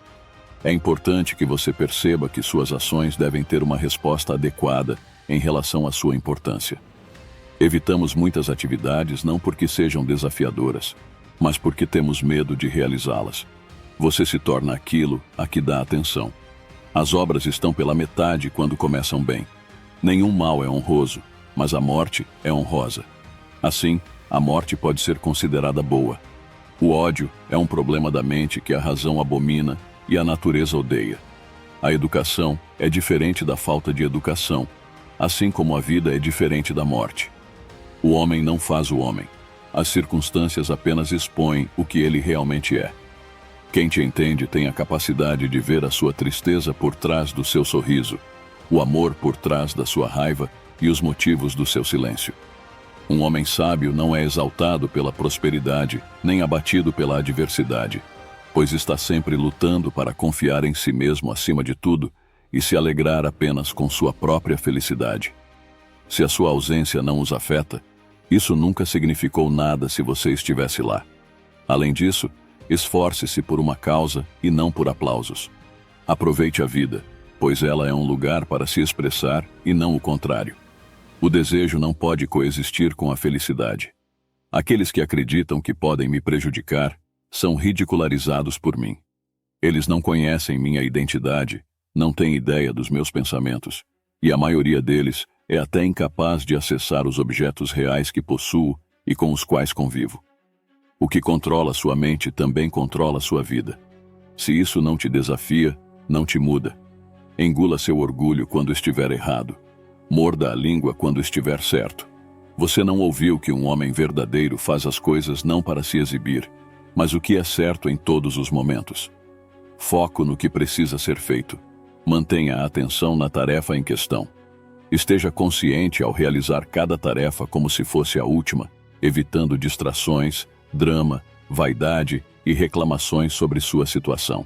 É importante que você perceba que suas ações devem ter uma resposta adequada em relação à sua importância. Evitamos muitas atividades não porque sejam desafiadoras, mas porque temos medo de realizá-las. Você se torna aquilo a que dá atenção. As obras estão pela metade quando começam bem. Nenhum mal é honroso, mas a morte é honrosa. Assim, a morte pode ser considerada boa. O ódio é um problema da mente que a razão abomina e a natureza odeia. A educação é diferente da falta de educação, assim como a vida é diferente da morte. O homem não faz o homem. As circunstâncias apenas expõem o que ele realmente é. Quem te entende tem a capacidade de ver a sua tristeza por trás do seu sorriso, o amor por trás da sua raiva e os motivos do seu silêncio. Um homem sábio não é exaltado pela prosperidade, nem abatido pela adversidade, pois está sempre lutando para confiar em si mesmo acima de tudo e se alegrar apenas com sua própria felicidade. Se a sua ausência não os afeta, isso nunca significou nada se você estivesse lá. Além disso, esforce-se por uma causa e não por aplausos. Aproveite a vida, pois ela é um lugar para se expressar e não o contrário. O desejo não pode coexistir com a felicidade. Aqueles que acreditam que podem me prejudicar são ridicularizados por mim. Eles não conhecem minha identidade, não têm ideia dos meus pensamentos, e a maioria deles é até incapaz de acessar os objetos reais que possuo e com os quais convivo. O que controla sua mente também controla sua vida. Se isso não te desafia, não te muda. Engula seu orgulho quando estiver errado. Morda a língua quando estiver certo. Você não ouviu que um homem verdadeiro faz as coisas não para se exibir, mas o que é certo em todos os momentos. Foco no que precisa ser feito. Mantenha a atenção na tarefa em questão. Esteja consciente ao realizar cada tarefa como se fosse a última, evitando distrações, drama, vaidade e reclamações sobre sua situação.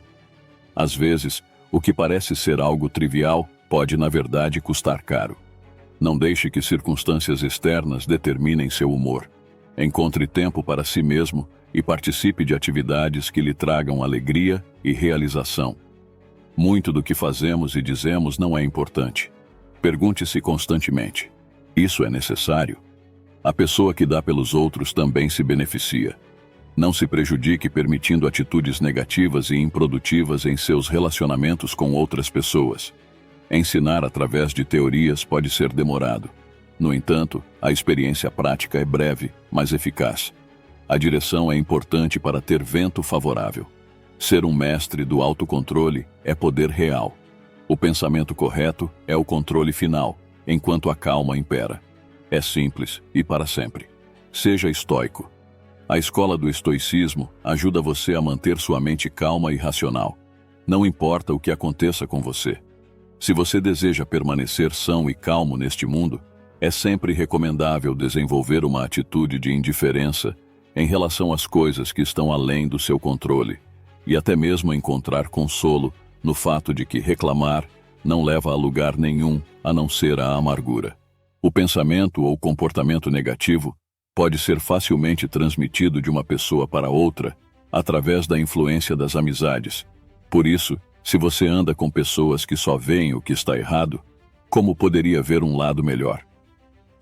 Às vezes, o que parece ser algo trivial pode, na verdade, custar caro. Não deixe que circunstâncias externas determinem seu humor. Encontre tempo para si mesmo e participe de atividades que lhe tragam alegria e realização. Muito do que fazemos e dizemos não é importante. Pergunte-se constantemente: isso é necessário? A pessoa que dá pelos outros também se beneficia. Não se prejudique permitindo atitudes negativas e improdutivas em seus relacionamentos com outras pessoas. Ensinar através de teorias pode ser demorado. No entanto, a experiência prática é breve, mas eficaz. A direção é importante para ter vento favorável. Ser um mestre do autocontrole é poder real. O pensamento correto é o controle final, enquanto a calma impera. É simples e para sempre. Seja estoico. A escola do estoicismo ajuda você a manter sua mente calma e racional. Não importa o que aconteça com você. Se você deseja permanecer são e calmo neste mundo, é sempre recomendável desenvolver uma atitude de indiferença em relação às coisas que estão além do seu controle, e até mesmo encontrar consolo no fato de que reclamar não leva a lugar nenhum a não ser a amargura. O pensamento ou comportamento negativo pode ser facilmente transmitido de uma pessoa para outra através da influência das amizades. Por isso, se você anda com pessoas que só veem o que está errado, como poderia ver um lado melhor?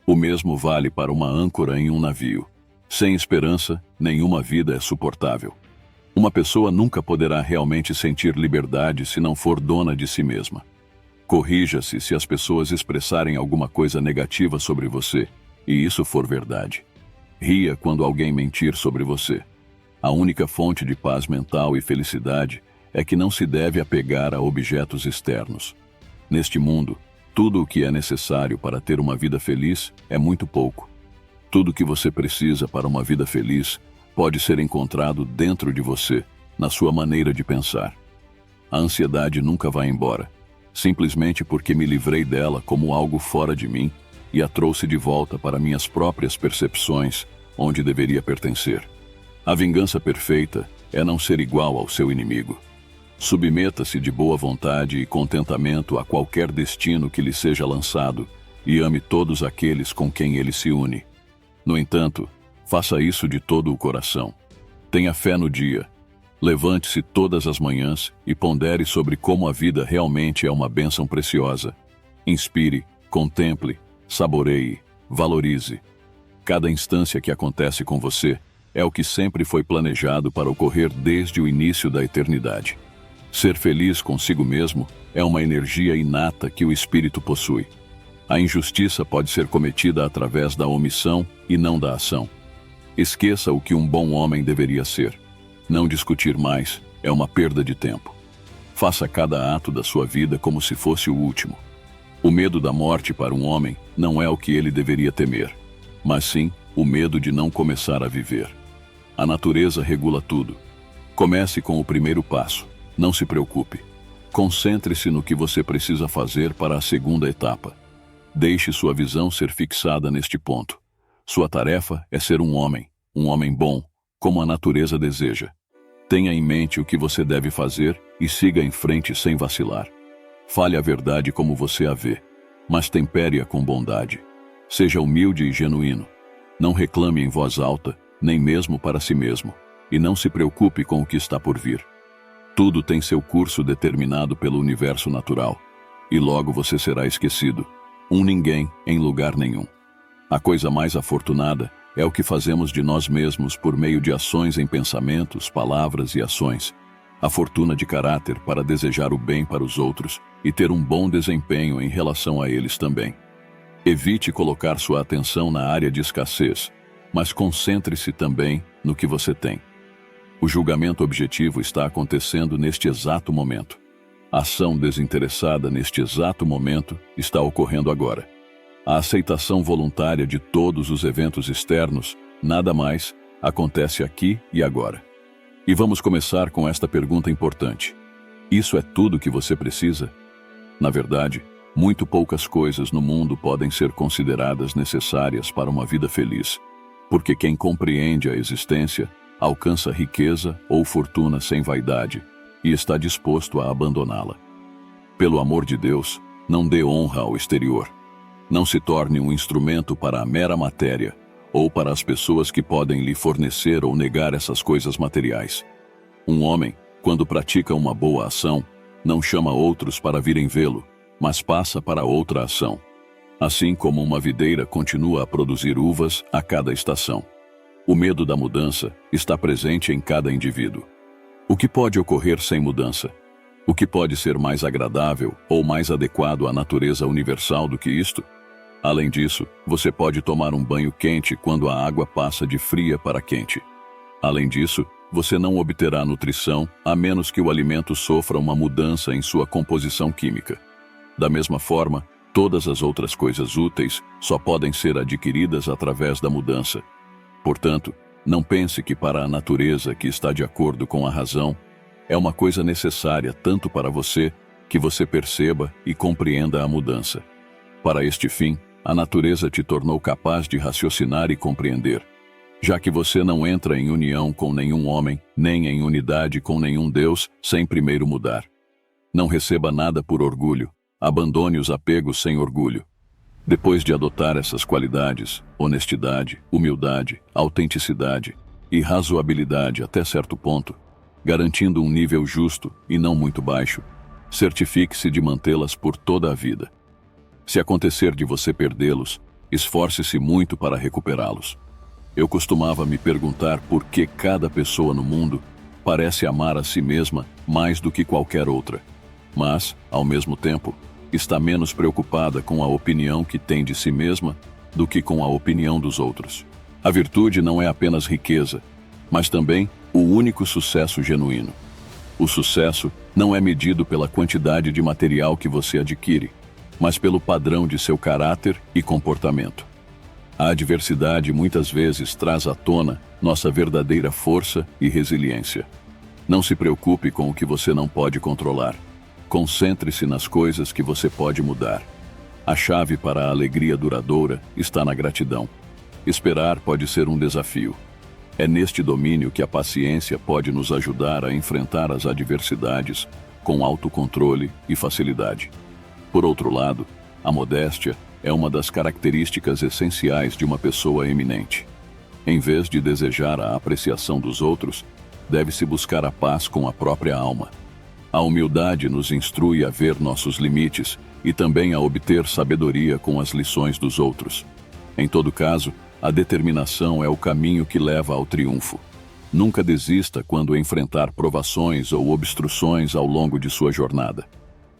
O mesmo vale para uma âncora em um navio. Sem esperança, nenhuma vida é suportável. Uma pessoa nunca poderá realmente sentir liberdade se não for dona de si mesma. Corrija-se se as pessoas expressarem alguma coisa negativa sobre você, e isso for verdade. Ria quando alguém mentir sobre você. A única fonte de paz mental e felicidade é que não se deve apegar a objetos externos. Neste mundo, tudo o que é necessário para ter uma vida feliz é muito pouco. Tudo o que você precisa para uma vida feliz pode ser encontrado dentro de você, na sua maneira de pensar. A ansiedade nunca vai embora, simplesmente porque me livrei dela como algo fora de mim e a trouxe de volta para minhas próprias percepções, onde deveria pertencer. A vingança perfeita é não ser igual ao seu inimigo. Submeta-se de boa vontade e contentamento a qualquer destino que lhe seja lançado e ame todos aqueles com quem ele se une. No entanto, faça isso de todo o coração. Tenha fé no dia. Levante-se todas as manhãs e pondere sobre como a vida realmente é uma bênção preciosa. Inspire, contemple, saboreie, valorize. Cada instância que acontece com você é o que sempre foi planejado para ocorrer desde o início da eternidade. Ser feliz consigo mesmo é uma energia inata que o espírito possui. A injustiça pode ser cometida através da omissão e não da ação. Esqueça o que um bom homem deveria ser. Não discutir mais é uma perda de tempo. Faça cada ato da sua vida como se fosse o último. O medo da morte para um homem não é o que ele deveria temer, mas sim o medo de não começar a viver. A natureza regula tudo. Comece com o primeiro passo. Não se preocupe. Concentre-se no que você precisa fazer para a segunda etapa. Deixe sua visão ser fixada neste ponto. Sua tarefa é ser um homem bom, como a natureza deseja. Tenha em mente o que você deve fazer e siga em frente sem vacilar. Fale a verdade como você a vê, mas tempere-a com bondade. Seja humilde e genuíno. Não reclame em voz alta, nem mesmo para si mesmo, e não se preocupe com o que está por vir. Tudo tem seu curso determinado pelo universo natural, e logo você será esquecido. Um ninguém em lugar nenhum. A coisa mais afortunada é o que fazemos de nós mesmos por meio de ações em pensamentos, palavras e ações. A fortuna de caráter para desejar o bem para os outros e ter um bom desempenho em relação a eles também. Evite colocar sua atenção na área de escassez, mas concentre-se também no que você tem. O julgamento objetivo está acontecendo neste exato momento. A ação desinteressada neste exato momento está ocorrendo agora. A aceitação voluntária de todos os eventos externos, nada mais, acontece aqui e agora. E vamos começar com esta pergunta importante. Isso é tudo que você precisa? Na verdade, muito poucas coisas no mundo podem ser consideradas necessárias para uma vida feliz, porque quem compreende a existência alcança riqueza ou fortuna sem vaidade e está disposto a abandoná-la. Pelo amor de Deus, não dê honra ao exterior. Não se torne um instrumento para a mera matéria ou para as pessoas que podem lhe fornecer ou negar essas coisas materiais. Um homem, quando pratica uma boa ação, não chama outros para virem vê-lo, mas passa para outra ação. Assim como uma videira continua a produzir uvas a cada estação. O medo da mudança está presente em cada indivíduo. O que pode ocorrer sem mudança? O que pode ser mais agradável ou mais adequado à natureza universal do que isto? Além disso, você pode tomar um banho quente quando a água passa de fria para quente. Além disso, você não obterá nutrição a menos que o alimento sofra uma mudança em sua composição química. Da mesma forma, todas as outras coisas úteis só podem ser adquiridas através da mudança. Portanto, não pense que para a natureza que está de acordo com a razão, é uma coisa necessária tanto para você que você perceba e compreenda a mudança. Para este fim, a natureza te tornou capaz de raciocinar e compreender, já que você não entra em união com nenhum homem, nem em unidade com nenhum Deus, sem primeiro mudar. Não receba nada por orgulho, abandone os apegos sem orgulho. Depois de adotar essas qualidades, honestidade, humildade, autenticidade e razoabilidade até certo ponto, garantindo um nível justo e não muito baixo, certifique-se de mantê-las por toda a vida. Se acontecer de você perdê-los, esforce-se muito para recuperá-los. Eu costumava me perguntar por que cada pessoa no mundo parece amar a si mesma mais do que qualquer outra, mas, ao mesmo tempo, está menos preocupada com a opinião que tem de si mesma do que com a opinião dos outros. A virtude não é apenas riqueza, mas também o único sucesso genuíno. O sucesso não é medido pela quantidade de material que você adquire, mas pelo padrão de seu caráter e comportamento. A adversidade muitas vezes traz à tona nossa verdadeira força e resiliência. Não se preocupe com o que você não pode controlar. Concentre-se nas coisas que você pode mudar. A chave para a alegria duradoura está na gratidão. Esperar pode ser um desafio. É neste domínio que a paciência pode nos ajudar a enfrentar as adversidades com autocontrole e facilidade. Por outro lado, a modéstia é uma das características essenciais de uma pessoa eminente. Em vez de desejar a apreciação dos outros, deve-se buscar a paz com a própria alma. A humildade nos instrui a ver nossos limites e também a obter sabedoria com as lições dos outros. Em todo caso, a determinação é o caminho que leva ao triunfo. Nunca desista quando enfrentar provações ou obstruções ao longo de sua jornada.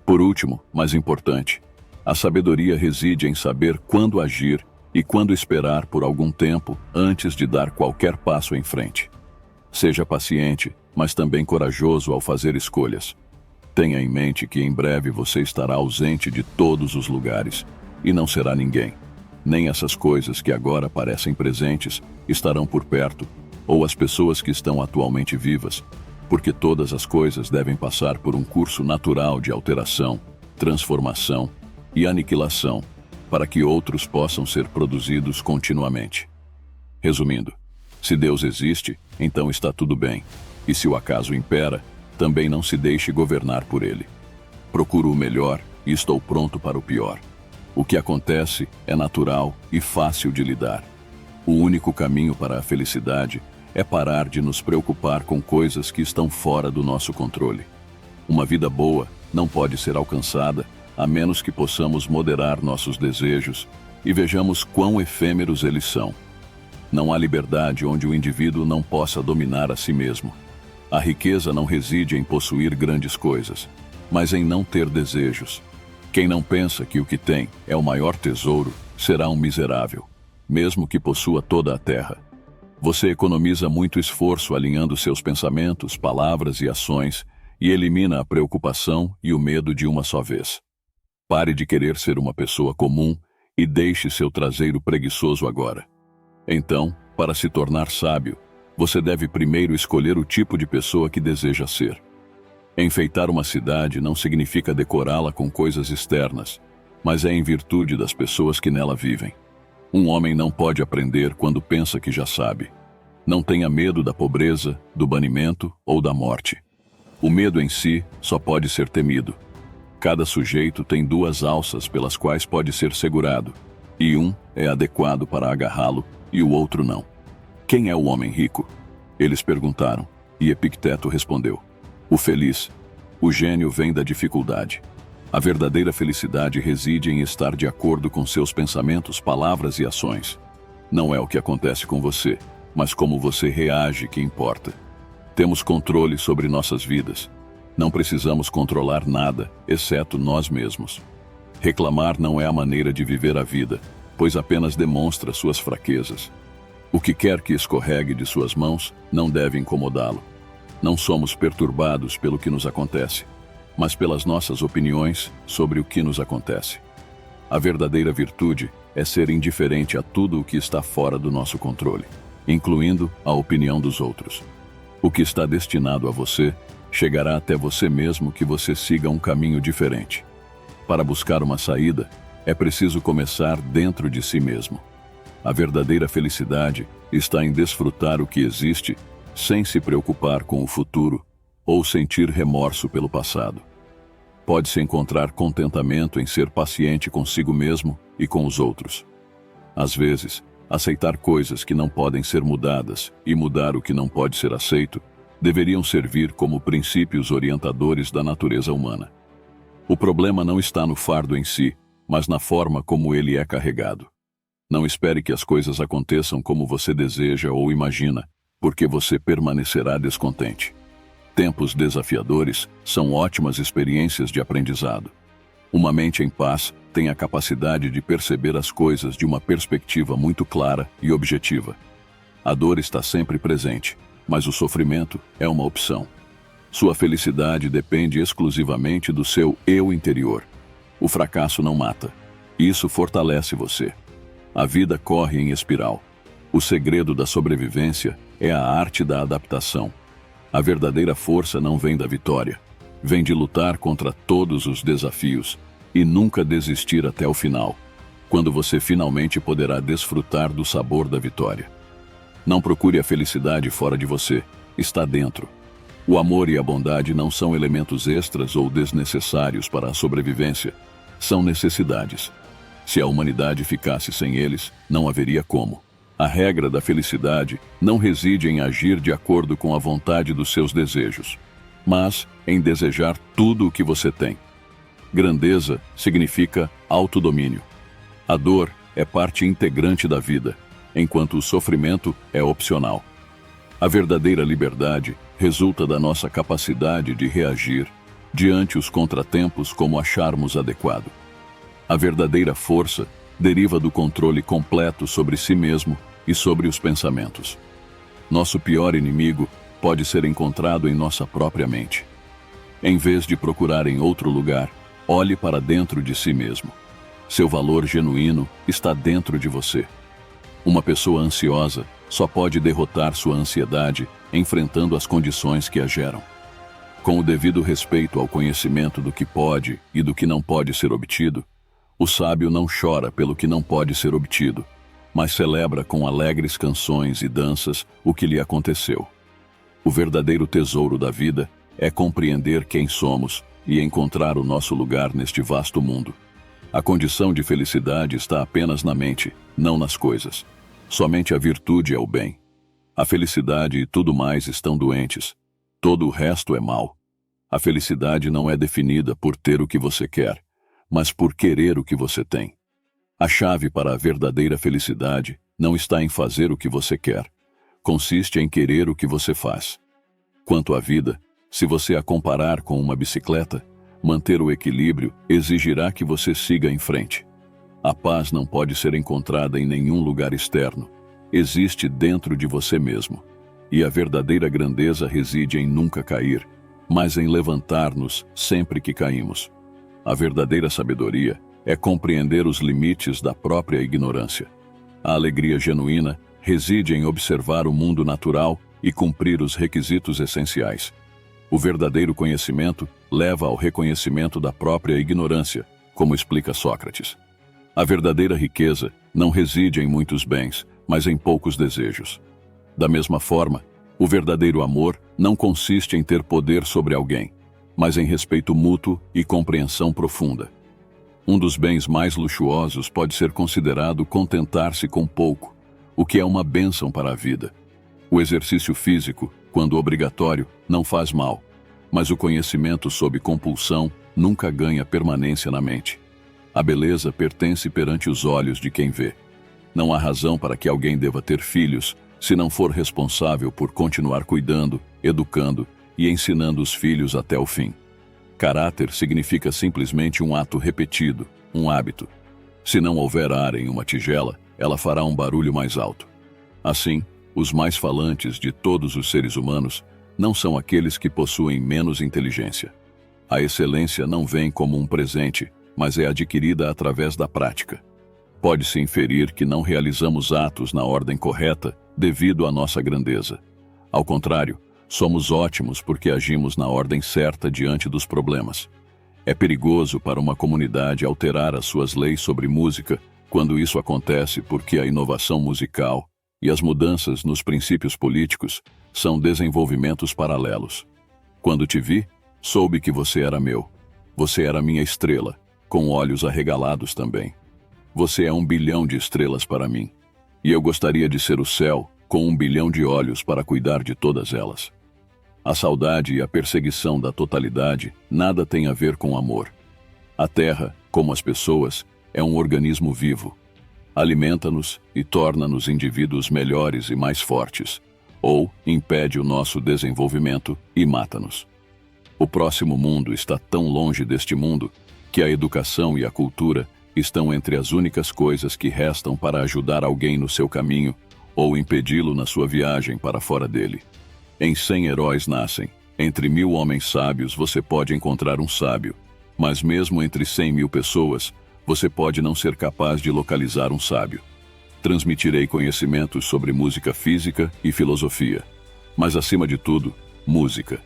Por último, mas importante, a sabedoria reside em saber quando agir e quando esperar por algum tempo antes de dar qualquer passo em frente. Seja paciente, mas também corajoso ao fazer escolhas. Tenha em mente que em breve você estará ausente de todos os lugares e não será ninguém. Nem essas coisas que agora parecem presentes estarão por perto, ou as pessoas que estão atualmente vivas, porque todas as coisas devem passar por um curso natural de alteração, transformação e aniquilação, para que outros possam ser produzidos continuamente. Resumindo, se Deus existe, então está tudo bem, e se o acaso impera, também não se deixe governar por ele. Procuro o melhor e estou pronto para o pior. O que acontece é natural e fácil de lidar. O único caminho para a felicidade é parar de nos preocupar com coisas que estão fora do nosso controle. Uma vida boa não pode ser alcançada a menos que possamos moderar nossos desejos e vejamos quão efêmeros eles são. Não há liberdade onde o indivíduo não possa dominar a si mesmo. A riqueza não reside em possuir grandes coisas, mas em não ter desejos. Quem não pensa que o que tem é o maior tesouro, será um miserável, mesmo que possua toda a terra. Você economiza muito esforço alinhando seus pensamentos, palavras e ações e elimina a preocupação e o medo de uma só vez. Pare de querer ser uma pessoa comum e deixe seu traseiro preguiçoso agora. Então, para se tornar sábio, você deve primeiro escolher o tipo de pessoa que deseja ser. Enfeitar uma cidade não significa decorá-la com coisas externas, mas é em virtude das pessoas que nela vivem. Um homem não pode aprender quando pensa que já sabe. Não tenha medo da pobreza, do banimento ou da morte. O medo em si só pode ser temido. Cada sujeito tem duas alças pelas quais pode ser segurado, e um é adequado para agarrá-lo e o outro não. Quem é o homem rico? Eles perguntaram, e Epicteto respondeu: o feliz. O gênio vem da dificuldade. A verdadeira felicidade reside em estar de acordo com seus pensamentos, palavras e ações. Não é o que acontece com você, mas como você reage que importa. Temos controle sobre nossas vidas. Não precisamos controlar nada, exceto nós mesmos. Reclamar não é a maneira de viver a vida, pois apenas demonstra suas fraquezas. O que quer que escorregue de suas mãos não deve incomodá-lo. Não somos perturbados pelo que nos acontece, mas pelas nossas opiniões sobre o que nos acontece. A verdadeira virtude é ser indiferente a tudo o que está fora do nosso controle, incluindo a opinião dos outros. O que está destinado a você chegará até você mesmo que você siga um caminho diferente. Para buscar uma saída, é preciso começar dentro de si mesmo. A verdadeira felicidade está em desfrutar o que existe sem se preocupar com o futuro ou sentir remorso pelo passado. Pode-se encontrar contentamento em ser paciente consigo mesmo e com os outros. Às vezes, aceitar coisas que não podem ser mudadas e mudar o que não pode ser aceito deveriam servir como princípios orientadores da natureza humana. O problema não está no fardo em si, mas na forma como ele é carregado. Não espere que as coisas aconteçam como você deseja ou imagina, porque você permanecerá descontente. Tempos desafiadores são ótimas experiências de aprendizado. Uma mente em paz tem a capacidade de perceber as coisas de uma perspectiva muito clara e objetiva, A dor está sempre presente, mas o sofrimento é uma opção. Sua felicidade depende exclusivamente do seu eu interior. O fracasso não mata. Isso fortalece você. A vida corre em espiral. O segredo da sobrevivência é a arte da adaptação. A verdadeira força não vem da vitória. Vem de lutar contra todos os desafios e nunca desistir até o final, quando você finalmente poderá desfrutar do sabor da vitória. Não procure a felicidade fora de você, está dentro. O amor e a bondade não são elementos extras ou desnecessários para a sobrevivência, são necessidades. Se a humanidade ficasse sem eles, não haveria como. A regra da felicidade não reside em agir de acordo com a vontade dos seus desejos, mas em desejar tudo o que você tem. Grandeza significa autodomínio. A dor é parte integrante da vida, enquanto o sofrimento é opcional. A verdadeira liberdade resulta da nossa capacidade de reagir diante os contratempos como acharmos adequado. A verdadeira força deriva do controle completo sobre si mesmo e sobre os pensamentos. Nosso pior inimigo pode ser encontrado em nossa própria mente. Em vez de procurar em outro lugar, olhe para dentro de si mesmo. Seu valor genuíno está dentro de você. Uma pessoa ansiosa só pode derrotar sua ansiedade enfrentando as condições que a geram. Com o devido respeito ao conhecimento do que pode e do que não pode ser obtido, o sábio não chora pelo que não pode ser obtido, mas celebra com alegres canções e danças o que lhe aconteceu. O verdadeiro tesouro da vida é compreender quem somos e encontrar o nosso lugar neste vasto mundo. A condição de felicidade está apenas na mente, não nas coisas. Somente a virtude é o bem. A felicidade e tudo mais estão doentes. Todo o resto é mal. A felicidade não é definida por ter o que você quer, mas por querer o que você tem. A chave para a verdadeira felicidade não está em fazer o que você quer. Consiste em querer o que você faz. Quanto à vida, se você a comparar com uma bicicleta, manter o equilíbrio exigirá que você siga em frente. A paz não pode ser encontrada em nenhum lugar externo. Existe dentro de você mesmo. E a verdadeira grandeza reside em nunca cair, mas em levantar-nos sempre que caímos. A verdadeira sabedoria é compreender os limites da própria ignorância. A alegria genuína reside em observar o mundo natural e cumprir os requisitos essenciais. O verdadeiro conhecimento leva ao reconhecimento da própria ignorância, como explica Sócrates. A verdadeira riqueza não reside em muitos bens, mas em poucos desejos. Da mesma forma, o verdadeiro amor não consiste em ter poder sobre alguém, mas em respeito mútuo e compreensão profunda. Um dos bens mais luxuosos pode ser considerado contentar-se com pouco, o que é uma bênção para a vida. O exercício físico, quando obrigatório, não faz mal, mas o conhecimento sob compulsão nunca ganha permanência na mente. A beleza pertence perante os olhos de quem vê. Não há razão para que alguém deva ter filhos se não for responsável por continuar cuidando, educando e ensinando os filhos até o fim. Caráter significa simplesmente um ato repetido, um hábito. Se não houver ar em uma tigela, ela fará um barulho mais alto. Assim, os mais falantes de todos os seres humanos não são aqueles que possuem menos inteligência. A excelência não vem como um presente, mas é adquirida através da prática. Pode-se inferir que não realizamos atos na ordem correta devido à nossa grandeza. Ao contrário, somos ótimos porque agimos na ordem certa diante dos problemas. É perigoso para uma comunidade alterar as suas leis sobre música quando isso acontece porque a inovação musical e as mudanças nos princípios políticos são desenvolvimentos paralelos. Quando te vi, soube que você era meu. Você era minha estrela, com olhos arregalados também. Você é 1 bilhão de estrelas para mim, e eu gostaria de ser o céu com 1 bilhão de olhos para cuidar de todas elas. A saudade e a perseguição da totalidade nada tem a ver com amor. A Terra, como as pessoas, é um organismo vivo. Alimenta-nos e torna-nos indivíduos melhores e mais fortes, ou impede o nosso desenvolvimento e mata-nos. O próximo mundo está tão longe deste mundo que a educação e a cultura estão entre as únicas coisas que restam para ajudar alguém no seu caminho ou impedi-lo na sua viagem para fora dele. Em 100 heróis nascem. Entre 1000 homens sábios você pode encontrar um sábio, mas mesmo entre 100.000 pessoas, você pode não ser capaz de localizar um sábio. Transmitirei conhecimentos sobre música física e filosofia, mas acima de tudo, música.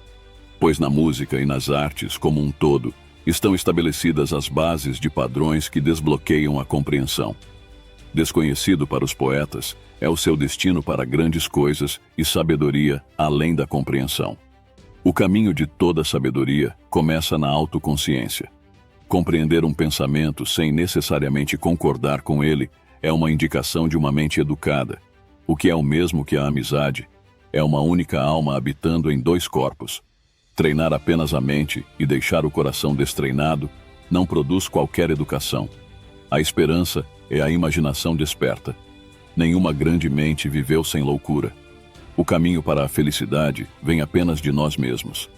Pois na música e nas artes como um todo, estão estabelecidas as bases de padrões que desbloqueiam a compreensão. Desconhecido para os poetas, é o seu destino para grandes coisas e sabedoria além da compreensão. O caminho de toda sabedoria começa na autoconsciência. Compreender um pensamento sem necessariamente concordar com ele é uma indicação de uma mente educada, o que é o mesmo que a amizade. É uma única alma habitando em 2 corpos. Treinar apenas a mente e deixar o coração destreinado não produz qualquer educação. A esperança é a imaginação desperta. Nenhuma grande mente viveu sem loucura. O caminho para a felicidade vem apenas de nós mesmos.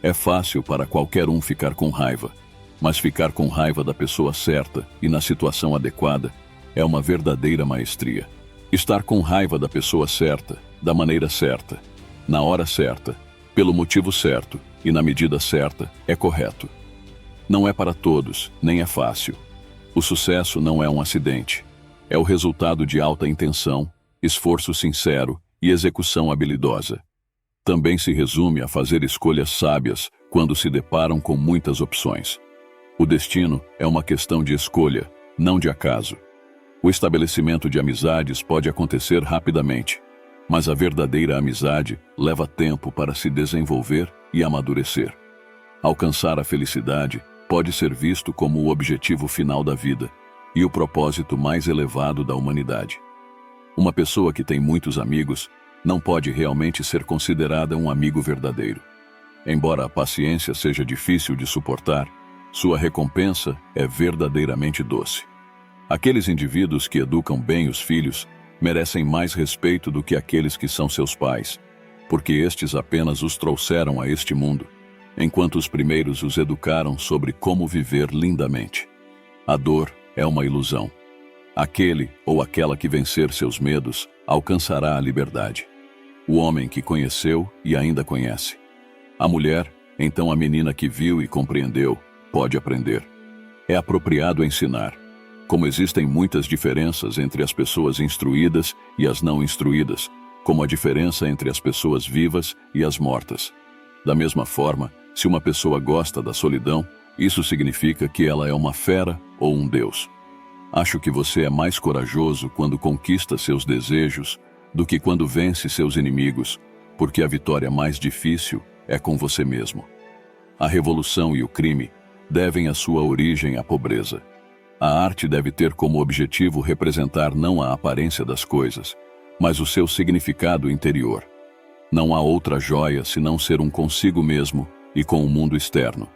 É fácil para qualquer um ficar com raiva, mas ficar com raiva da pessoa certa e na situação adequada é uma verdadeira maestria. Estar com raiva da pessoa certa, da maneira certa, na hora certa, pelo motivo certo e na medida certa é correto. Não é para todos, nem é fácil. O sucesso não é um acidente. É o resultado de alta intenção, esforço sincero e execução habilidosa. Também se resume a fazer escolhas sábias quando se deparam com muitas opções. O destino é uma questão de escolha, não de acaso. O estabelecimento de amizades pode acontecer rapidamente, mas a verdadeira amizade leva tempo para se desenvolver e amadurecer. Alcançar a felicidade pode ser visto como o objetivo final da vida e o propósito mais elevado da humanidade. Uma pessoa que tem muitos amigos não pode realmente ser considerada um amigo verdadeiro. Embora a paciência seja difícil de suportar, sua recompensa é verdadeiramente doce. Aqueles indivíduos que educam bem os filhos merecem mais respeito do que aqueles que são seus pais, porque estes apenas os trouxeram a este mundo, enquanto os primeiros os educaram sobre como viver lindamente. A dor é uma ilusão. Aquele ou aquela que vencer seus medos alcançará a liberdade. O homem que conheceu e ainda conhece. A mulher, então a menina que viu e compreendeu, pode aprender. É apropriado ensinar. Como existem muitas diferenças entre as pessoas instruídas e as não instruídas, como a diferença entre as pessoas vivas e as mortas. Da mesma forma, se uma pessoa gosta da solidão, isso significa que ela é uma fera ou um deus. Acho que você é mais corajoso quando conquista seus desejos do que quando vence seus inimigos, porque a vitória mais difícil é com você mesmo. A revolução e o crime devem a sua origem à pobreza. A arte deve ter como objetivo representar não a aparência das coisas, mas o seu significado interior. Não há outra joia senão ser um consigo mesmo e com o mundo externo.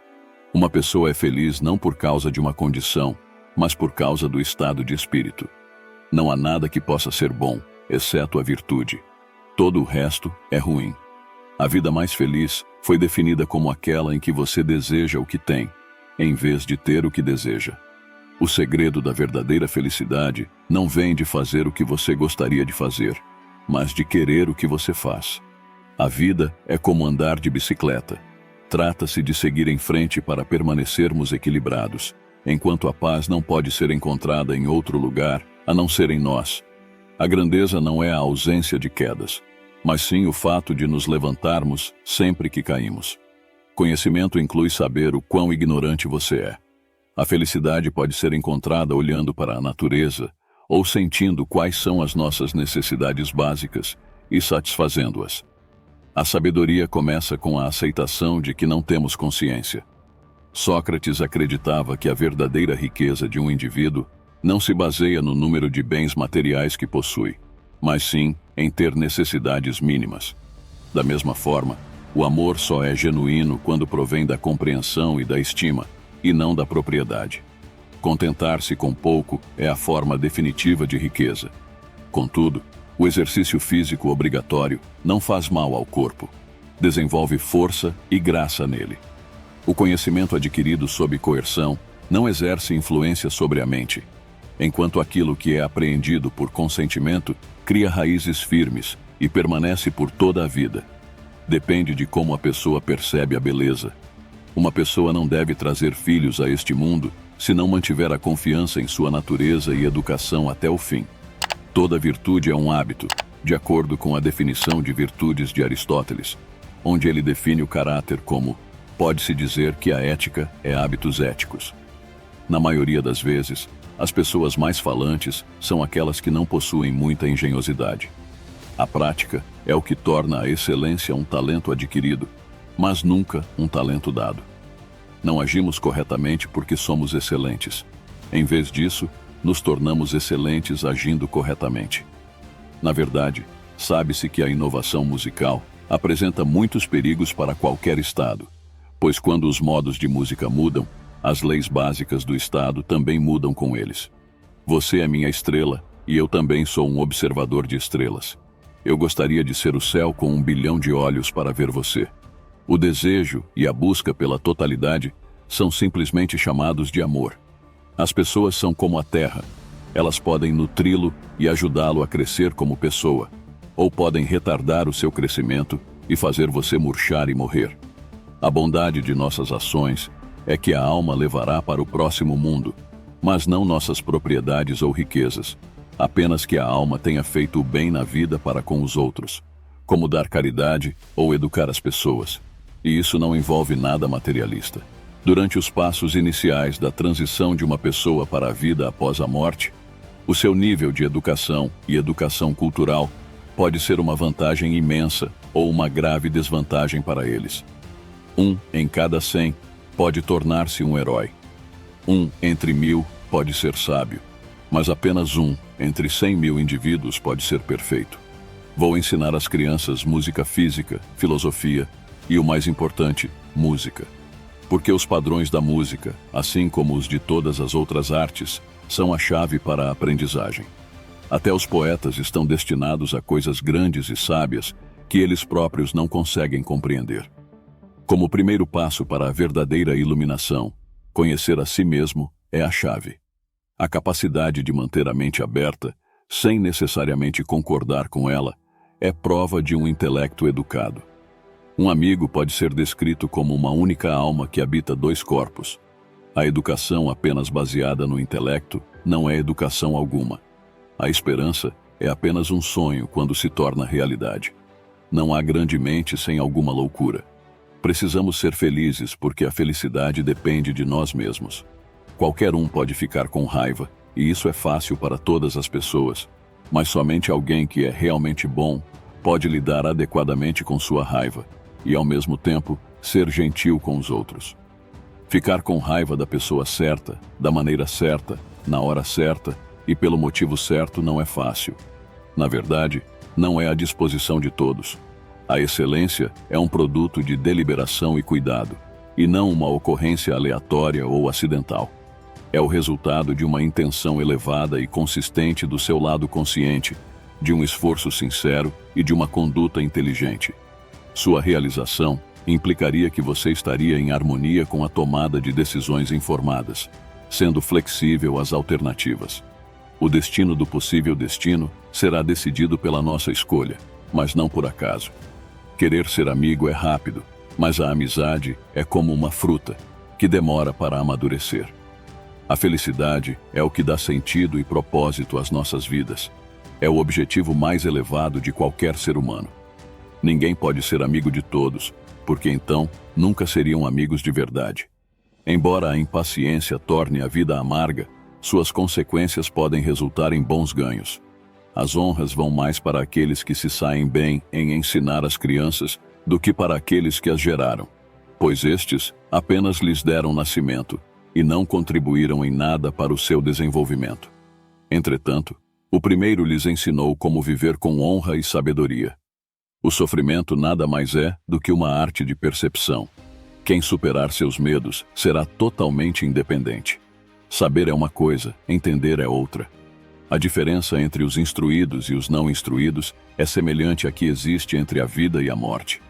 Uma pessoa é feliz não por causa de uma condição, mas por causa do estado de espírito. Não há nada que possa ser bom, exceto a virtude. Todo o resto é ruim. A vida mais feliz foi definida como aquela em que você deseja o que tem, em vez de ter o que deseja. O segredo da verdadeira felicidade não vem de fazer o que você gostaria de fazer, mas de querer o que você faz. A vida é como andar de bicicleta. Trata-se de seguir em frente para permanecermos equilibrados, enquanto a paz não pode ser encontrada em outro lugar a não ser em nós. A grandeza não é a ausência de quedas, mas sim o fato de nos levantarmos sempre que caímos. Conhecimento inclui saber o quão ignorante você é. A felicidade pode ser encontrada olhando para a natureza ou sentindo quais são as nossas necessidades básicas e satisfazendo-as. A sabedoria começa com a aceitação de que não temos consciência. Sócrates acreditava que a verdadeira riqueza de um indivíduo não se baseia no número de bens materiais que possui, mas sim em ter necessidades mínimas. Da mesma forma, o amor só é genuíno quando provém da compreensão e da estima, e não da propriedade. Contentar-se com pouco é a forma definitiva de riqueza. Contudo, o exercício físico obrigatório não faz mal ao corpo. Desenvolve força e graça nele. O conhecimento adquirido sob coerção não exerce influência sobre a mente. enquanto aquilo que é apreendido por consentimento cria raízes firmes e permanece por toda a vida. Depende de como a pessoa percebe a beleza. Uma pessoa não deve trazer filhos a este mundo se não mantiver a confiança em sua natureza e educação até o fim. Toda virtude é um hábito, de acordo com a definição de virtudes de Aristóteles, onde ele define o caráter como: pode-se dizer que a ética é hábitos éticos. Na maioria das vezes, as pessoas mais falantes são aquelas que não possuem muita engenhosidade. A prática é o que torna a excelência um talento adquirido, mas nunca um talento dado. Não agimos corretamente porque somos excelentes. Em vez disso, nos tornamos excelentes agindo corretamente. Na verdade, sabe-se que a inovação musical apresenta muitos perigos para qualquer estado, pois quando os modos de música mudam, as leis básicas do estado também mudam com eles. Você é minha estrela e eu também sou um observador de estrelas. Eu gostaria de ser o céu com 1 bilhão de olhos para ver você. O desejo e a busca pela totalidade são simplesmente chamados de amor. As pessoas são como a terra. Elas podem nutri-lo e ajudá-lo a crescer como pessoa, ou podem retardar o seu crescimento e fazer você murchar e morrer. A bondade de nossas ações é que a alma levará para o próximo mundo, mas não nossas propriedades ou riquezas, apenas que a alma tenha feito o bem na vida para com os outros, como dar caridade ou educar as pessoas. E isso não envolve nada materialista. Durante os passos iniciais da transição de uma pessoa para a vida após a morte, o seu nível de educação e educação cultural pode ser uma vantagem imensa ou uma grave desvantagem para eles. 1 em cada 100 pode tornar-se um herói. 1 entre 1000 pode ser sábio, mas apenas 1 entre 100.000 indivíduos pode ser perfeito. Vou ensinar às crianças música física, filosofia e, o mais importante, música. Porque os padrões da música, assim como os de todas as outras artes, são a chave para a aprendizagem. Até os poetas estão destinados a coisas grandes e sábias que eles próprios não conseguem compreender. Como primeiro passo para a verdadeira iluminação, conhecer a si mesmo é a chave. A capacidade de manter a mente aberta, sem necessariamente concordar com ela, é prova de um intelecto educado. Um amigo pode ser descrito como uma única alma que habita 2 corpos. A educação apenas baseada no intelecto não é educação alguma. A esperança é apenas um sonho quando se torna realidade. Não há grande mente sem alguma loucura. Precisamos ser felizes porque a felicidade depende de nós mesmos. Qualquer um pode ficar com raiva, e isso é fácil para todas as pessoas, mas somente alguém que é realmente bom pode lidar adequadamente com sua raiva e, ao mesmo tempo, ser gentil com os outros. Ficar com raiva da pessoa certa, da maneira certa, na hora certa e pelo motivo certo não é fácil. Na verdade, não é a disposição de todos. A excelência é um produto de deliberação e cuidado, e não uma ocorrência aleatória ou acidental. É o resultado de uma intenção elevada e consistente do seu lado consciente, de um esforço sincero e de uma conduta inteligente. Sua realização implicaria que você estaria em harmonia com a tomada de decisões informadas, sendo flexível às alternativas. O destino do possível destino será decidido pela nossa escolha, mas não por acaso. Querer ser amigo é rápido, mas a amizade é como uma fruta, que demora para amadurecer. A felicidade é o que dá sentido e propósito às nossas vidas. É o objetivo mais elevado de qualquer ser humano. Ninguém pode ser amigo de todos, porque então nunca seriam amigos de verdade. Embora a impaciência torne a vida amarga, suas consequências podem resultar em bons ganhos. As honras vão mais para aqueles que se saem bem em ensinar as crianças do que para aqueles que as geraram, pois estes apenas lhes deram nascimento e não contribuíram em nada para o seu desenvolvimento. Entretanto, o primeiro lhes ensinou como viver com honra e sabedoria. O sofrimento nada mais é do que uma arte de percepção. Quem superar seus medos será totalmente independente. Saber é uma coisa, entender é outra. A diferença entre os instruídos e os não instruídos é semelhante à que existe entre a vida e a morte.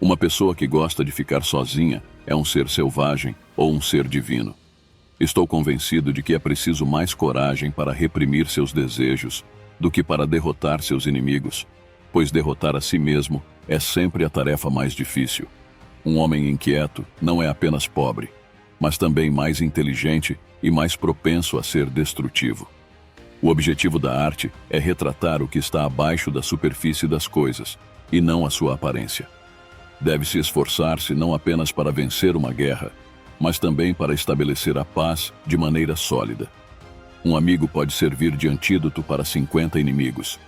Uma pessoa que gosta de ficar sozinha é um ser selvagem ou um ser divino. Estou convencido de que é preciso mais coragem para reprimir seus desejos do que para derrotar seus inimigos, pois derrotar a si mesmo é sempre a tarefa mais difícil. Um homem inquieto não é apenas pobre, mas também mais inteligente e mais propenso a ser destrutivo. O objetivo da arte é retratar o que está abaixo da superfície das coisas, e não a sua aparência. Deve-se esforçar-se não apenas para vencer uma guerra, mas também para estabelecer a paz de maneira sólida. Um amigo pode servir de antídoto para 50 inimigos.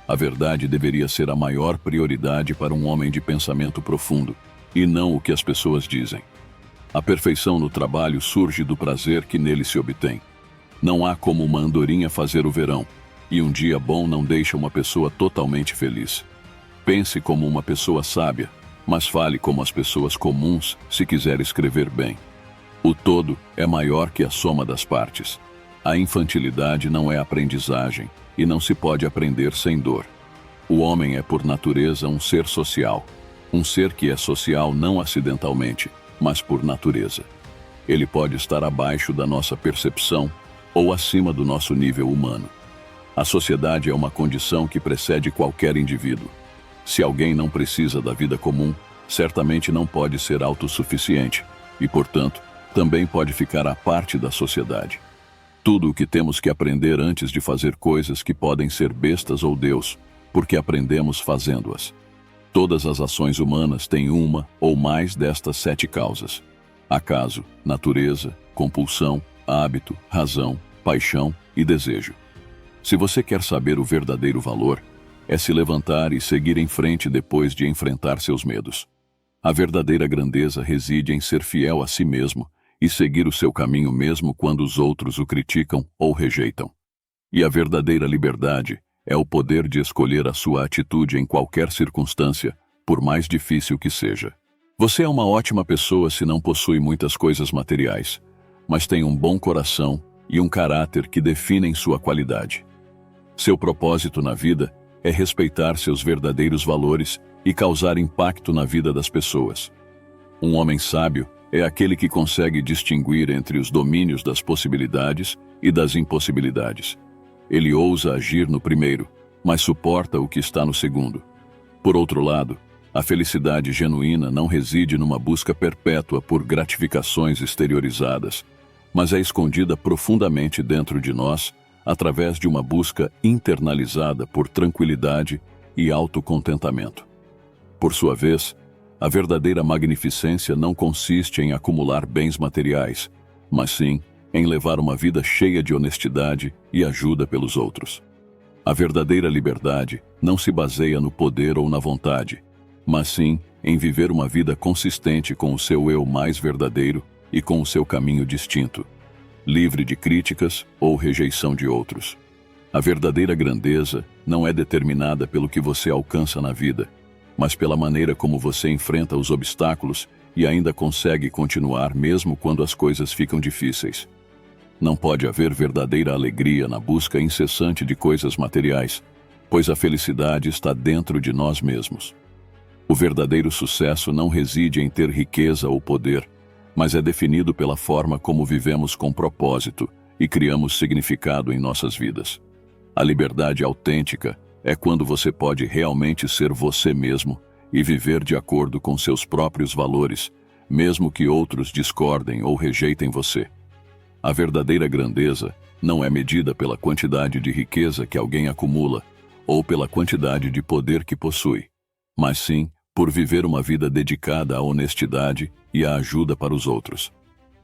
A verdade deveria ser a maior prioridade para um homem de pensamento profundo, e não o que as pessoas dizem. A perfeição no trabalho surge do prazer que nele se obtém. Não há como uma andorinha fazer o verão, e um dia bom não deixa uma pessoa totalmente feliz. Pense como uma pessoa sábia, mas fale como as pessoas comuns se quiser escrever bem. O todo é maior que a soma das partes. A infantilidade não é aprendizagem, e não se pode aprender sem dor. O homem é por natureza um ser social. Um ser que é social não acidentalmente, mas por natureza. Ele pode estar abaixo da nossa percepção ou acima do nosso nível humano. A sociedade é uma condição que precede qualquer indivíduo. Se alguém não precisa da vida comum, certamente não pode ser autossuficiente e, portanto, também pode ficar à parte da sociedade. Tudo o que temos que aprender antes de fazer coisas que podem ser bestas ou Deus, porque aprendemos fazendo-as. Todas as ações humanas têm uma ou mais destas 7 causas: acaso, natureza, compulsão, hábito, razão, paixão e desejo. Se você quer saber o verdadeiro valor, é se levantar e seguir em frente depois de enfrentar seus medos. A verdadeira grandeza reside em ser fiel a si mesmo e seguir o seu caminho mesmo quando os outros o criticam ou rejeitam. E a verdadeira liberdade é o poder de escolher a sua atitude em qualquer circunstância, por mais difícil que seja. Você é uma ótima pessoa se não possui muitas coisas materiais, mas tem um bom coração e um caráter que definem sua qualidade. Seu propósito na vida é respeitar seus verdadeiros valores e causar impacto na vida das pessoas. Um homem sábio é aquele que consegue distinguir entre os domínios das possibilidades e das impossibilidades. Ele ousa agir no primeiro, mas suporta o que está no segundo. Por outro lado, a felicidade genuína não reside numa busca perpétua por gratificações exteriorizadas, mas é escondida profundamente dentro de nós através de uma busca internalizada por tranquilidade e autocontentamento. Por sua vez, a verdadeira magnificência não consiste em acumular bens materiais, mas sim em levar uma vida cheia de honestidade e ajuda pelos outros. A verdadeira liberdade não se baseia no poder ou na vontade, mas sim em viver uma vida consistente com o seu eu mais verdadeiro e com o seu caminho distinto, livre de críticas ou rejeição de outros. A verdadeira grandeza não é determinada pelo que você alcança na vida, mas pela maneira como você enfrenta os obstáculos e ainda consegue continuar mesmo quando as coisas ficam difíceis. Não pode haver verdadeira alegria na busca incessante de coisas materiais, pois a felicidade está dentro de nós mesmos. O verdadeiro sucesso não reside em ter riqueza ou poder, mas é definido pela forma como vivemos com propósito e criamos significado em nossas vidas. A liberdade autêntica é quando você pode realmente ser você mesmo e viver de acordo com seus próprios valores, mesmo que outros discordem ou rejeitem você. A verdadeira grandeza não é medida pela quantidade de riqueza que alguém acumula ou pela quantidade de poder que possui, mas sim por viver uma vida dedicada à honestidade e à ajuda para os outros.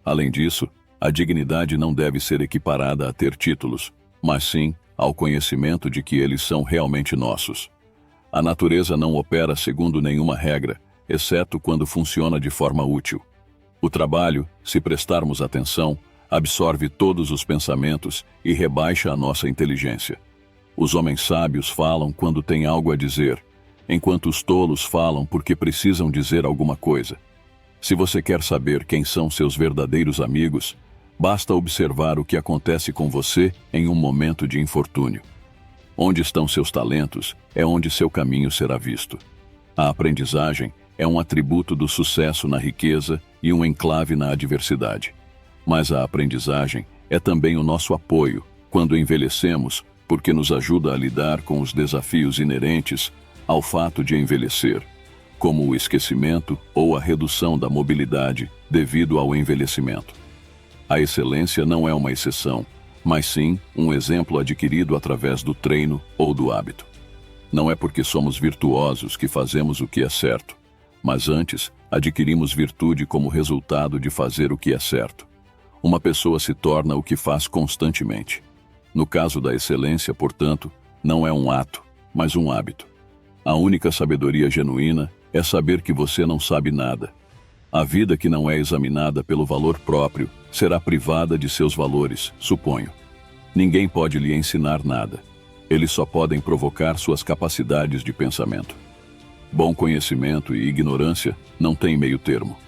Além disso, a dignidade não deve ser equiparada a ter títulos, mas sim ao conhecimento de que eles são realmente nossos. A natureza não opera segundo nenhuma regra, exceto quando funciona de forma útil. O trabalho, se prestarmos atenção, absorve todos os pensamentos e rebaixa a nossa inteligência. Os homens sábios falam quando têm algo a dizer, enquanto os tolos falam porque precisam dizer alguma coisa. Se você quer saber quem são seus verdadeiros amigos, basta observar o que acontece com você em um momento de infortúnio. Onde estão seus talentos é onde seu caminho será visto. A aprendizagem é um atributo do sucesso na riqueza e um enclave na adversidade. Mas a aprendizagem é também o nosso apoio quando envelhecemos, porque nos ajuda a lidar com os desafios inerentes ao fato de envelhecer, como o esquecimento ou a redução da mobilidade devido ao envelhecimento. A excelência não é uma exceção, mas sim um exemplo adquirido através do treino ou do hábito. Não é porque somos virtuosos que fazemos o que é certo, mas antes adquirimos virtude como resultado de fazer o que é certo. Uma pessoa se torna o que faz constantemente. No caso da excelência, portanto, não é um ato, mas um hábito. A única sabedoria genuína é saber que você não sabe nada. A vida que não é examinada pelo valor próprio será privada de seus valores, suponho. Ninguém pode lhe ensinar nada. Eles só podem provocar suas capacidades de pensamento. Bom conhecimento e ignorância não têm meio termo.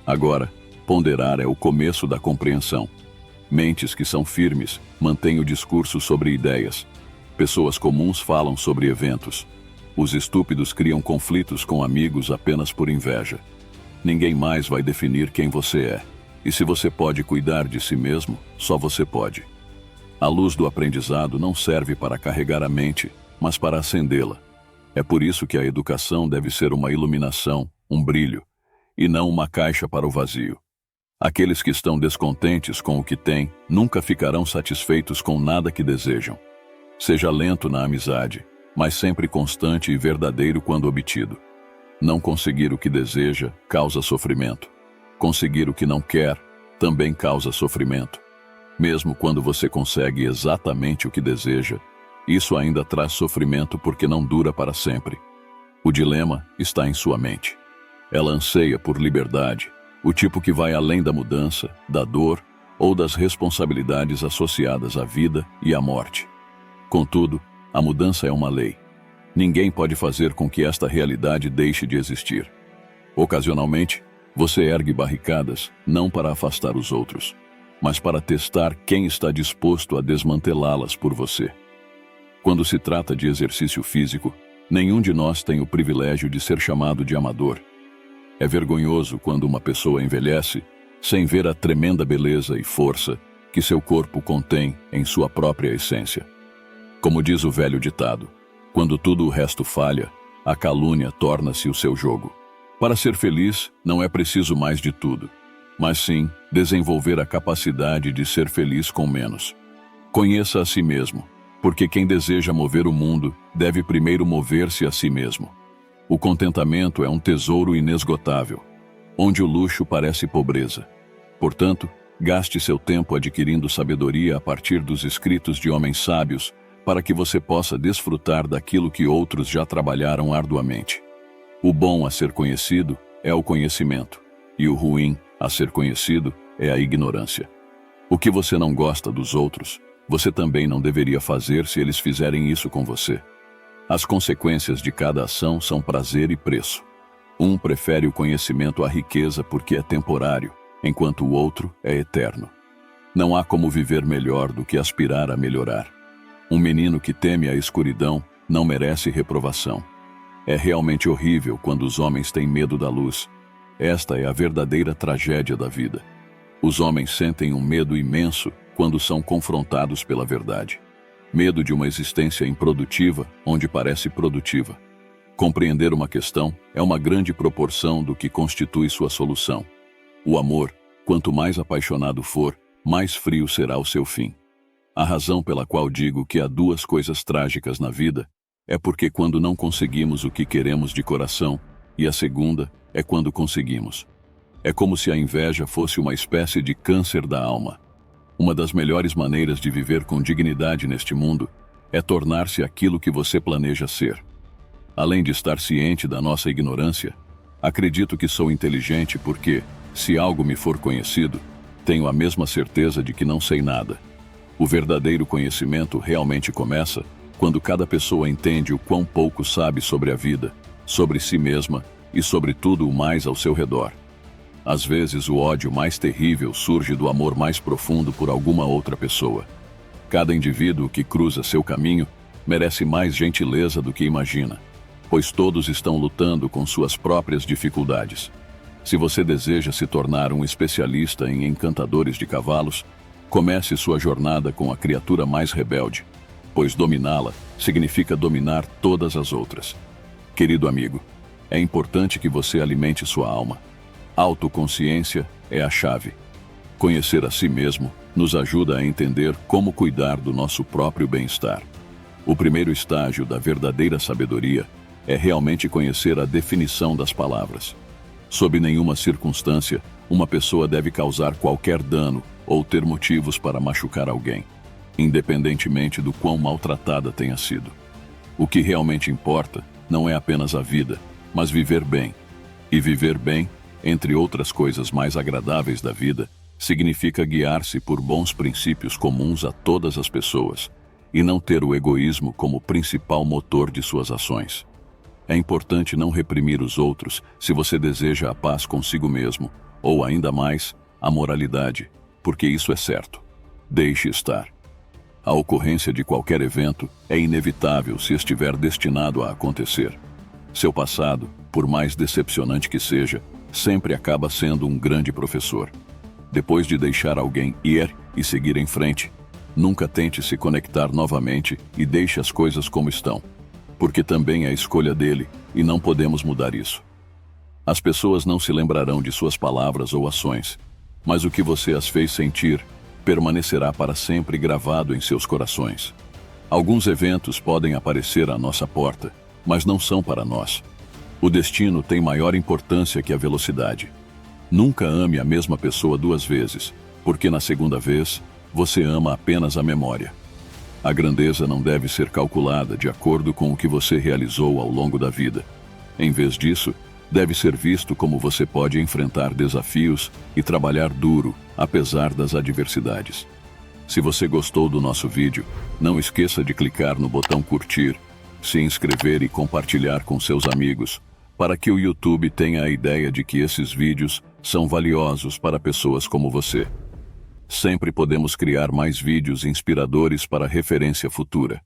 Agora, ponderar é o começo da compreensão. Mentes que são firmes mantêm o discurso sobre ideias. Pessoas comuns falam sobre eventos. Os estúpidos criam conflitos com amigos apenas por inveja. Ninguém mais vai definir quem você é. E se você pode cuidar de si mesmo, só você pode. A luz do aprendizado não serve para carregar a mente, mas para acendê-la. É por isso que a educação deve ser uma iluminação, um brilho, e não uma caixa para o vazio. Aqueles que estão descontentes com o que têm nunca ficarão satisfeitos com nada que desejam. Seja lento na amizade, mas sempre constante e verdadeiro quando obtido. Não conseguir o que deseja causa sofrimento. Conseguir o que não quer também causa sofrimento. Mesmo quando você consegue exatamente o que deseja, isso ainda traz sofrimento porque não dura para sempre. O dilema está em sua mente. Ela anseia por liberdade, o tipo que vai além da mudança, da dor ou das responsabilidades associadas à vida e à morte. Contudo, a mudança é uma lei. Ninguém pode fazer com que esta realidade deixe de existir. Ocasionalmente, você ergue barricadas não para afastar os outros, mas para testar quem está disposto a desmantelá-las por você. Quando se trata de exercício físico, nenhum de nós tem o privilégio de ser chamado de amador. É vergonhoso quando uma pessoa envelhece sem ver a tremenda beleza e força que seu corpo contém em sua própria essência. Como diz o velho ditado, quando tudo o resto falha, a calúnia torna-se o seu jogo. Para ser feliz, não é preciso mais de tudo, mas sim desenvolver a capacidade de ser feliz com menos. Conheça a si mesmo, porque quem deseja mover o mundo deve primeiro mover-se a si mesmo. O contentamento é um tesouro inesgotável, onde o luxo parece pobreza. Portanto, gaste seu tempo adquirindo sabedoria a partir dos escritos de homens sábios, para que você possa desfrutar daquilo que outros já trabalharam arduamente. O bom a ser conhecido é o conhecimento, e o ruim a ser conhecido é a ignorância. O que você não gosta dos outros, você também não deveria fazer se eles fizerem isso com você. As consequências de cada ação são prazer e preço. Um prefere o conhecimento à riqueza porque é temporário, enquanto o outro é eterno. Não há como viver melhor do que aspirar a melhorar. Um menino que teme a escuridão não merece reprovação. É realmente horrível quando os homens têm medo da luz. Esta é a verdadeira tragédia da vida. Os homens sentem um medo imenso quando são confrontados pela verdade. Medo de uma existência improdutiva onde parece produtiva. Compreender uma questão é uma grande proporção do que constitui sua solução. O amor, quanto mais apaixonado for, mais frio será o seu fim. A razão pela qual digo que há duas coisas trágicas na vida é porque quando não conseguimos o que queremos de coração, e a segunda é quando conseguimos. É como se a inveja fosse uma espécie de câncer da alma. Uma das melhores maneiras de viver com dignidade neste mundo é tornar-se aquilo que você planeja ser. Além de estar ciente da nossa ignorância, acredito que sou inteligente porque, se algo me for conhecido, tenho a mesma certeza de que não sei nada. O verdadeiro conhecimento realmente começa quando cada pessoa entende o quão pouco sabe sobre a vida, sobre si mesma e sobre tudo o mais ao seu redor. Às vezes o ódio mais terrível surge do amor mais profundo por alguma outra pessoa. Cada indivíduo que cruza seu caminho merece mais gentileza do que imagina, pois todos estão lutando com suas próprias dificuldades. Se você deseja se tornar um especialista em encantadores de cavalos, comece sua jornada com a criatura mais rebelde, pois dominá-la significa dominar todas as outras. Querido amigo, é importante que você alimente sua alma. Autoconsciência é a chave. Conhecer a si mesmo nos ajuda a entender como cuidar do nosso próprio bem-estar. O primeiro estágio da verdadeira sabedoria é realmente conhecer a definição das palavras. Sob nenhuma circunstância, uma pessoa deve causar qualquer dano ou ter motivos para machucar alguém, independentemente do quão maltratada tenha sido. O que realmente importa não é apenas a vida, mas viver bem. E viver bem, entre outras coisas mais agradáveis da vida, significa guiar-se por bons princípios comuns a todas as pessoas e não ter o egoísmo como principal motor de suas ações. É importante não reprimir os outros se você deseja a paz consigo mesmo, ou ainda mais, a moralidade, porque isso é certo. Deixe estar. A ocorrência de qualquer evento é inevitável se estiver destinado a acontecer. Seu passado, por mais decepcionante que seja, sempre acaba sendo um grande professor. Depois de deixar alguém ir e seguir em frente, nunca tente se conectar novamente e deixe as coisas como estão, porque também é a escolha dele e não podemos mudar isso. As pessoas não se lembrarão de suas palavras ou ações, mas o que você as fez sentir permanecerá para sempre gravado em seus corações. Alguns eventos podem aparecer à nossa porta, mas não são para nós. O destino tem maior importância que a velocidade. Nunca ame a mesma pessoa duas vezes, porque na segunda vez, você ama apenas a memória. A grandeza não deve ser calculada de acordo com o que você realizou ao longo da vida. Em vez disso, deve ser visto como você pode enfrentar desafios e trabalhar duro, apesar das adversidades. Se você gostou do nosso vídeo, não esqueça de clicar no botão curtir, se inscrever e compartilhar com seus amigos, para que o YouTube tenha a ideia de que esses vídeos são valiosos para pessoas como você. Sempre podemos criar mais vídeos inspiradores para referência futura.